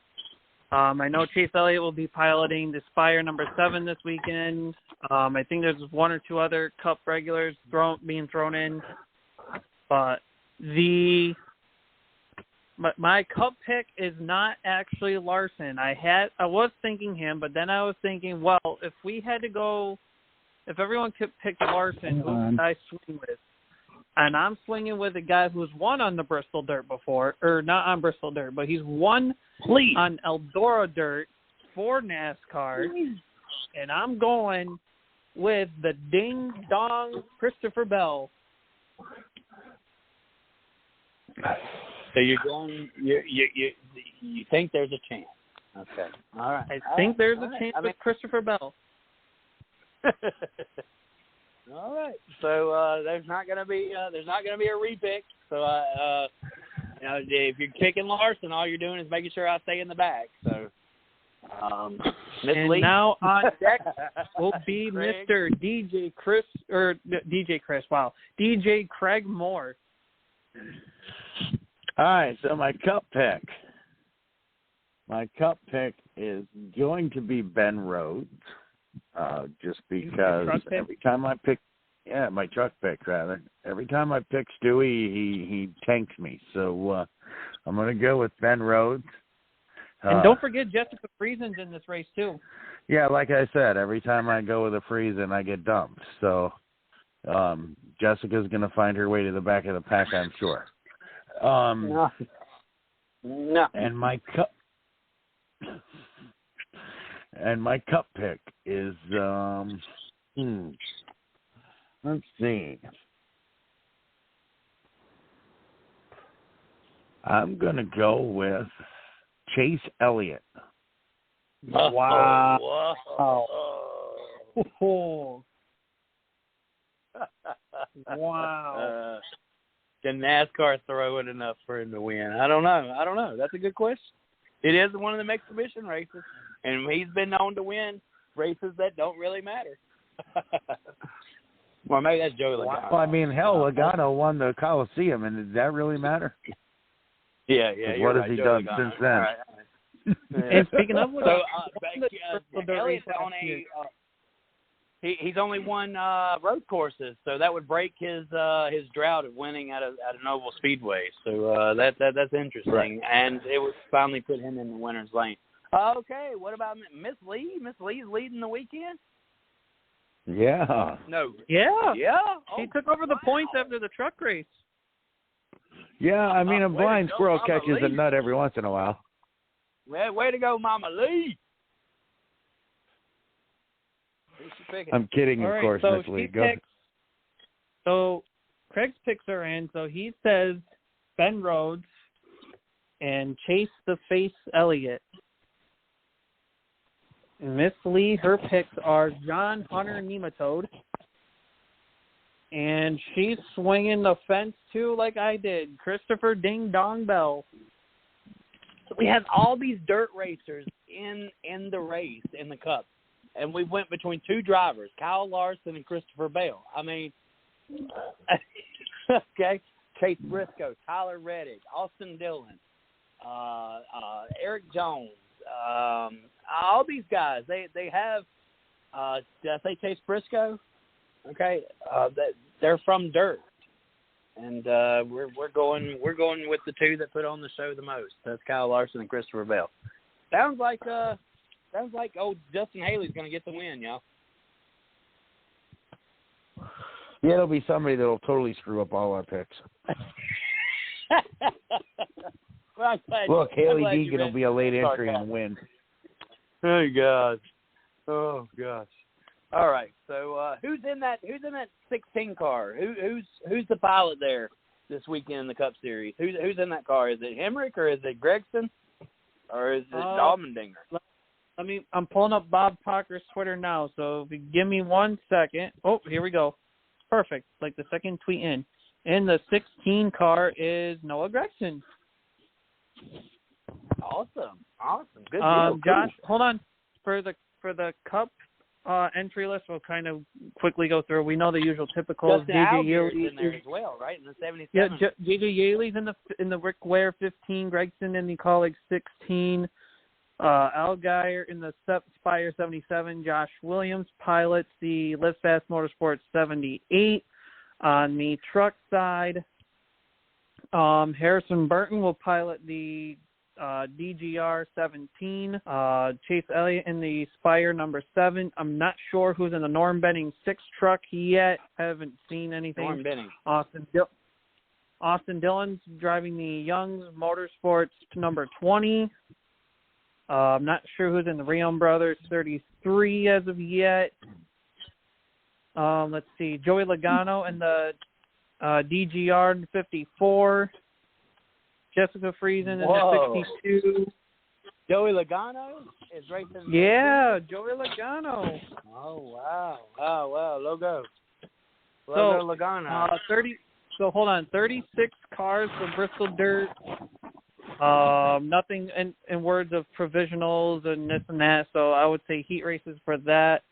I know Chase Elliott will be piloting the Spire number 7 this weekend. I think there's 1 or 2 other Cup regulars being thrown in, but my Cup pick is not actually Larson. I was thinking him, but then I was thinking, well, if everyone could pick Larson, who would I swing with? And I'm swinging with a guy who's won on the Bristol Dirt before, or not on Bristol Dirt, but he's won on Eldora Dirt for NASCAR, and I'm going with the Ding Dong Christopher Bell. So you're going. You think there's a chance? Okay. All right. I think there's a chance with Christopher Bell. All right. So there's not going to be a repick. So if you're kicking Larson, all you're doing is making sure I stay in the back. So. And Lee. now on deck will be Craig. Mr. DJ Craig Moore. All right, so my cup pick is going to be Ben Rhodes, just because every time I pick, my truck pick rather. Every time I pick Stewie, he tanks me. So I'm going to go with Ben Rhodes. And don't forget Jessica Friesen's in this race too. Yeah, like I said, every time I go with a Friesen, I get dumped. So Jessica's going to find her way to the back of the pack, I'm sure. No. And my cup pick is let's see. I'm going to go with Chase Elliott. Wow. Whoa. Wow. Can NASCAR throw it enough for him to win? I don't know. That's a good question. It is one of them exhibition races, and he's been known to win races that don't really matter. Well, maybe that's Joey Logano. Well, I mean, hell, Logano won the Coliseum, and does that really matter? Yeah. What has he done since then? Right. And speaking of, Elliott's on a. He's only won road courses, so that would break his drought of winning at an oval speedway. So that's interesting, right. And it would finally put him in the winner's lane. Okay, what about Miss Lee? Miss Lee's leading the weekend. Yeah. No. Yeah. She Oh, took over the points after the truck race. Yeah, I mean, a blind squirrel Mama catches Lee. a nut every once in a while. Well, way to go, Mama Lee. Who's she picking? I'm kidding, All of right, course, so Miss Lee. he Go. picks, so Craig's picks are in. So he says Ben Rhodes and Chase the Face Elliott. And Miss Lee, her picks are John Hunter Nematode. And she's swinging the fence, too, like I did. Christopher Ding Dong Bell. We have all these dirt racers in the race, in the Cup. And we went between two drivers, Kyle Larson and Christopher Bell. I mean, okay, Chase Briscoe, Tyler Reddick, Austin Dillon, Eric Jones, all these guys. They have. Did I say Chase Briscoe? Okay, they're from dirt, and we're going with the two that put on the show the most. That's Kyle Larson and Christopher Bell. Sounds like old Justin Haley's going to get the win, y'all. Yeah, it'll be somebody that'll totally screw up all our picks. Well, Look, Haley Deegan will be a late entry and win. Oh gosh. All right. So who's in that 16 car? Who's the pilot there this weekend in the Cup Series? Who's in that car? Is it Hemrick or is it Gregson or is it Allmendinger? I'm pulling up Bob Parker's Twitter now, so if you give me 1 second. Oh, here we go. Perfect. Like the second tweet in. And the 16 car is Noah Gregson. Awesome. Good deal. Josh, hold on. For the Cup entry list, we'll kind of quickly go through. We know the usual typicals. Justin JJ Allgaier's Yeley in there as well, right? In the 77. Yeah, JJ Yeley's in the Rick Ware 15, Gregson in the Colleague 16, Allgaier in the Spire 77, Josh Williams pilots the Live Fast Motorsports 78. On the truck side, Harrison Burton will pilot the DGR 17, Chase Elliott in the Spire number 7. I'm not sure who's in the Norm Benning 6 truck yet. Haven't seen anything. Norm Benning. Austin Dillon's driving the Young's Motorsports number 20. I'm not sure who's in the Rion Brothers 33 as of yet. Let's see. as of yet. Let's see. Joey Logano in the DGR 54. Jessica Friesen in the 62. Joey Logano is racing. Yeah, Joey Logano. Oh, wow. Logo Logano. 30. So hold on, 36 cars for Bristol Dirt. Nothing in words of provisionals and this and that. So I would say heat races for that.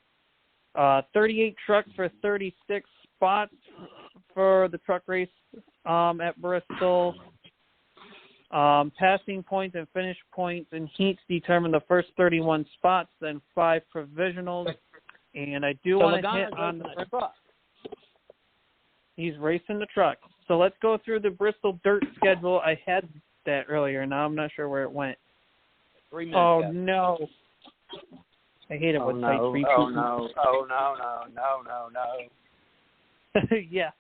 38 trucks for 36 spots for the truck race at Bristol. Passing points and finish points and heats determine the first 31 spots, then 5 provisionals. And I do want to hit on the truck. He's racing the truck. So let's go through the Bristol Dirt schedule. I had that earlier. Now I'm not sure where it went. 3 minutes ago. No. I hate it when sites repeat. No. Yeah.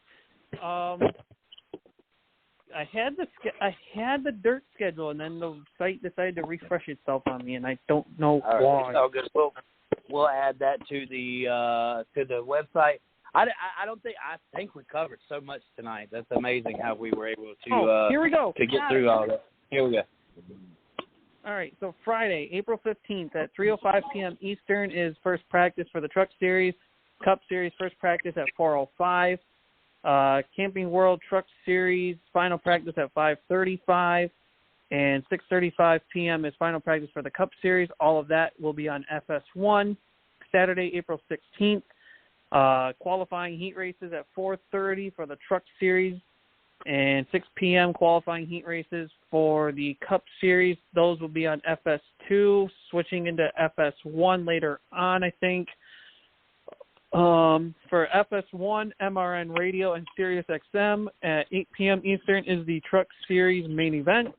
I had the dirt schedule, and then the site decided to refresh itself on me, and I don't know why. Oh, good. We'll add that to the website. I think we covered so much tonight. That's amazing how we were able to here we go. To get through all that. Here we go. All right, so Friday, April 15th at 3:05 p.m. Eastern is first practice for the Truck Series. Cup Series first practice at 4:05. Camping World Truck Series final practice at 5:35. And 6:35 p.m. is final practice for the Cup Series. All of that will be on FS1. Saturday, April 16th. Qualifying heat races at 4:30 for the Truck Series and 6 p.m. qualifying heat races for the Cup Series. Those will be on FS2, switching into FS1 later on, I think. For FS1, MRN Radio and Sirius XM at 8 p.m. Eastern is the Truck Series main event.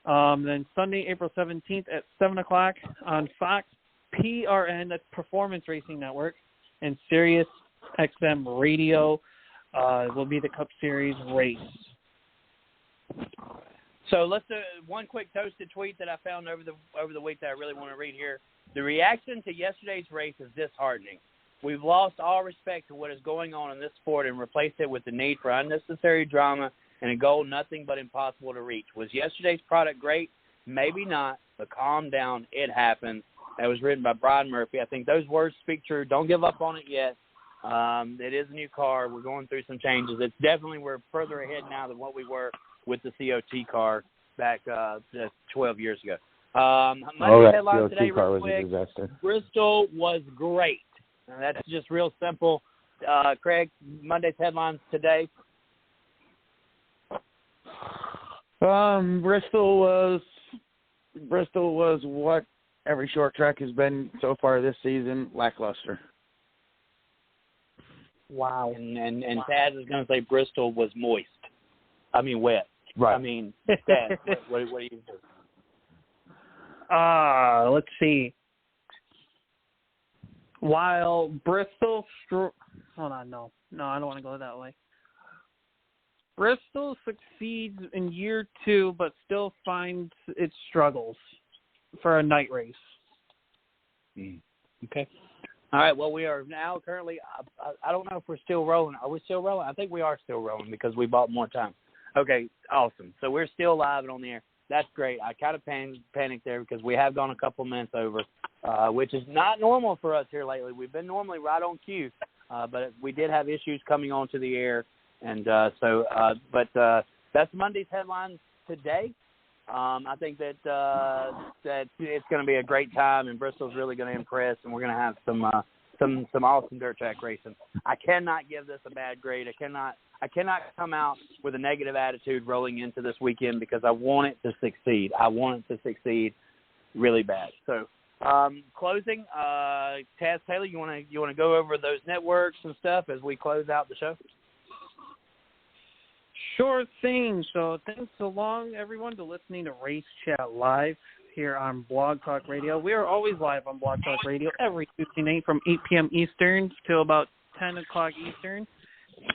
Then Sunday, April 17th at 7 o'clock on Fox PRN, that's Performance Racing Network, and Sirius XM Radio will be the Cup Series race. So let's do one quick toasted tweet that I found over the week that I really want to read here. The reaction to yesterday's race is disheartening. We've lost all respect to what is going on in this sport and replaced it with the need for unnecessary drama and a goal nothing but impossible to reach. Was yesterday's product great? Maybe not, but calm down. It happens. That was written by Brian Murphy. I think those words speak true. Don't give up on it yet. It is a new car. We're going through some changes. It's definitely, we're further ahead now than what we were with the COT car back 12 years ago. Monday's headlines today, real quick. Bristol was great. Now, that's just real simple. Craig, Monday's headlines today. Bristol was what every short track has been so far this season, lackluster. Wow. And Taz is going to say Bristol was moist. I mean, wet. Right. I mean, Taz, what do you do? Let's see. While Bristol, hold on, no, I don't want to go that way. Bristol succeeds in year 2, but still finds its struggles for a night race. Okay. All right. Well, we are now currently. I don't know if we're still rolling. Are we still rolling? I think we are still rolling because we bought more time. Okay. Awesome. So we're still live and on the air. That's great. I kind of panicked there because we have gone a couple minutes over, which is not normal for us here lately. We've been normally right on cue, but we did have issues coming onto the air, and but that's Monday's headlines today. I think that it's going to be a great time, and Bristol's really going to impress, and we're going to have some awesome dirt track racing. I cannot give this a bad grade. I cannot come out with a negative attitude rolling into this weekend because I want it to succeed. I want it to succeed really bad. So, closing, Taz Taylor, you want to go over those networks and stuff as we close out the show? Sure thing. So thanks along, everyone, to listening to Race Chat Live here on Blog Talk Radio. We are always live on Blog Talk Radio every Tuesday night from 8 p.m. Eastern till about 10 o'clock Eastern.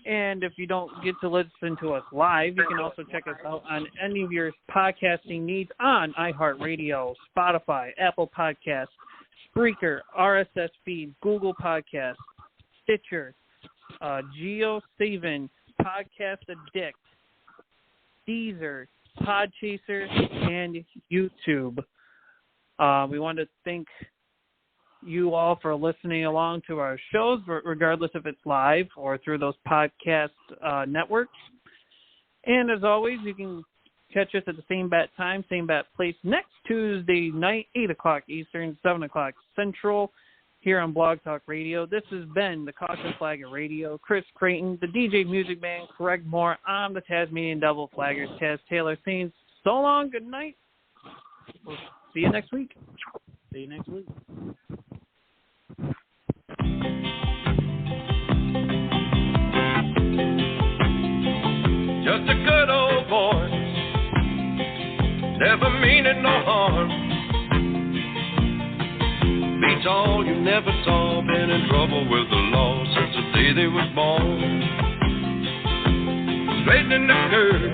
And if you don't get to listen to us live, you can also check us out on any of your podcasting needs on iHeartRadio, Spotify, Apple Podcasts, Spreaker, RSS feed, Google Podcasts, Stitcher, GeoSaven, Podcast Addict, Deezer, Podchaser, and YouTube. We want to thank you all for listening along to our shows, regardless if it's live or through those podcast networks. And as always, you can catch us at the same bat time, same bat place next Tuesday night, 8 o'clock Eastern, 7 o'clock Central, here on Blog Talk Radio. This has been the Caution Flagger Radio. Chris Creighton, the DJ Music Man, Craig Moore. I'm the Tasmanian Devil Flagger, Taz Taylor, saying so long, good night. We'll see you next week. See you next week. Just a good old boy, never meaning no harm. Beats all you never saw, been in trouble with the law since the day they was born. Straightening the curve,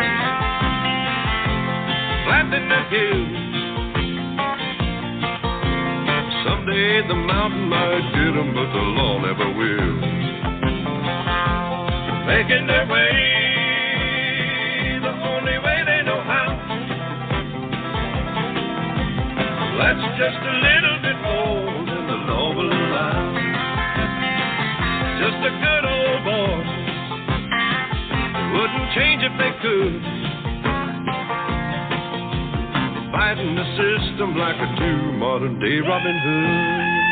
flattening the hills. Someday the mountain might get them, but the law never will. Making their way the only way they know how. That's just a little bit more than the law will allow. Just a good old boy, they wouldn't change if they could. Fighting the system like a true modern day Robin Hood.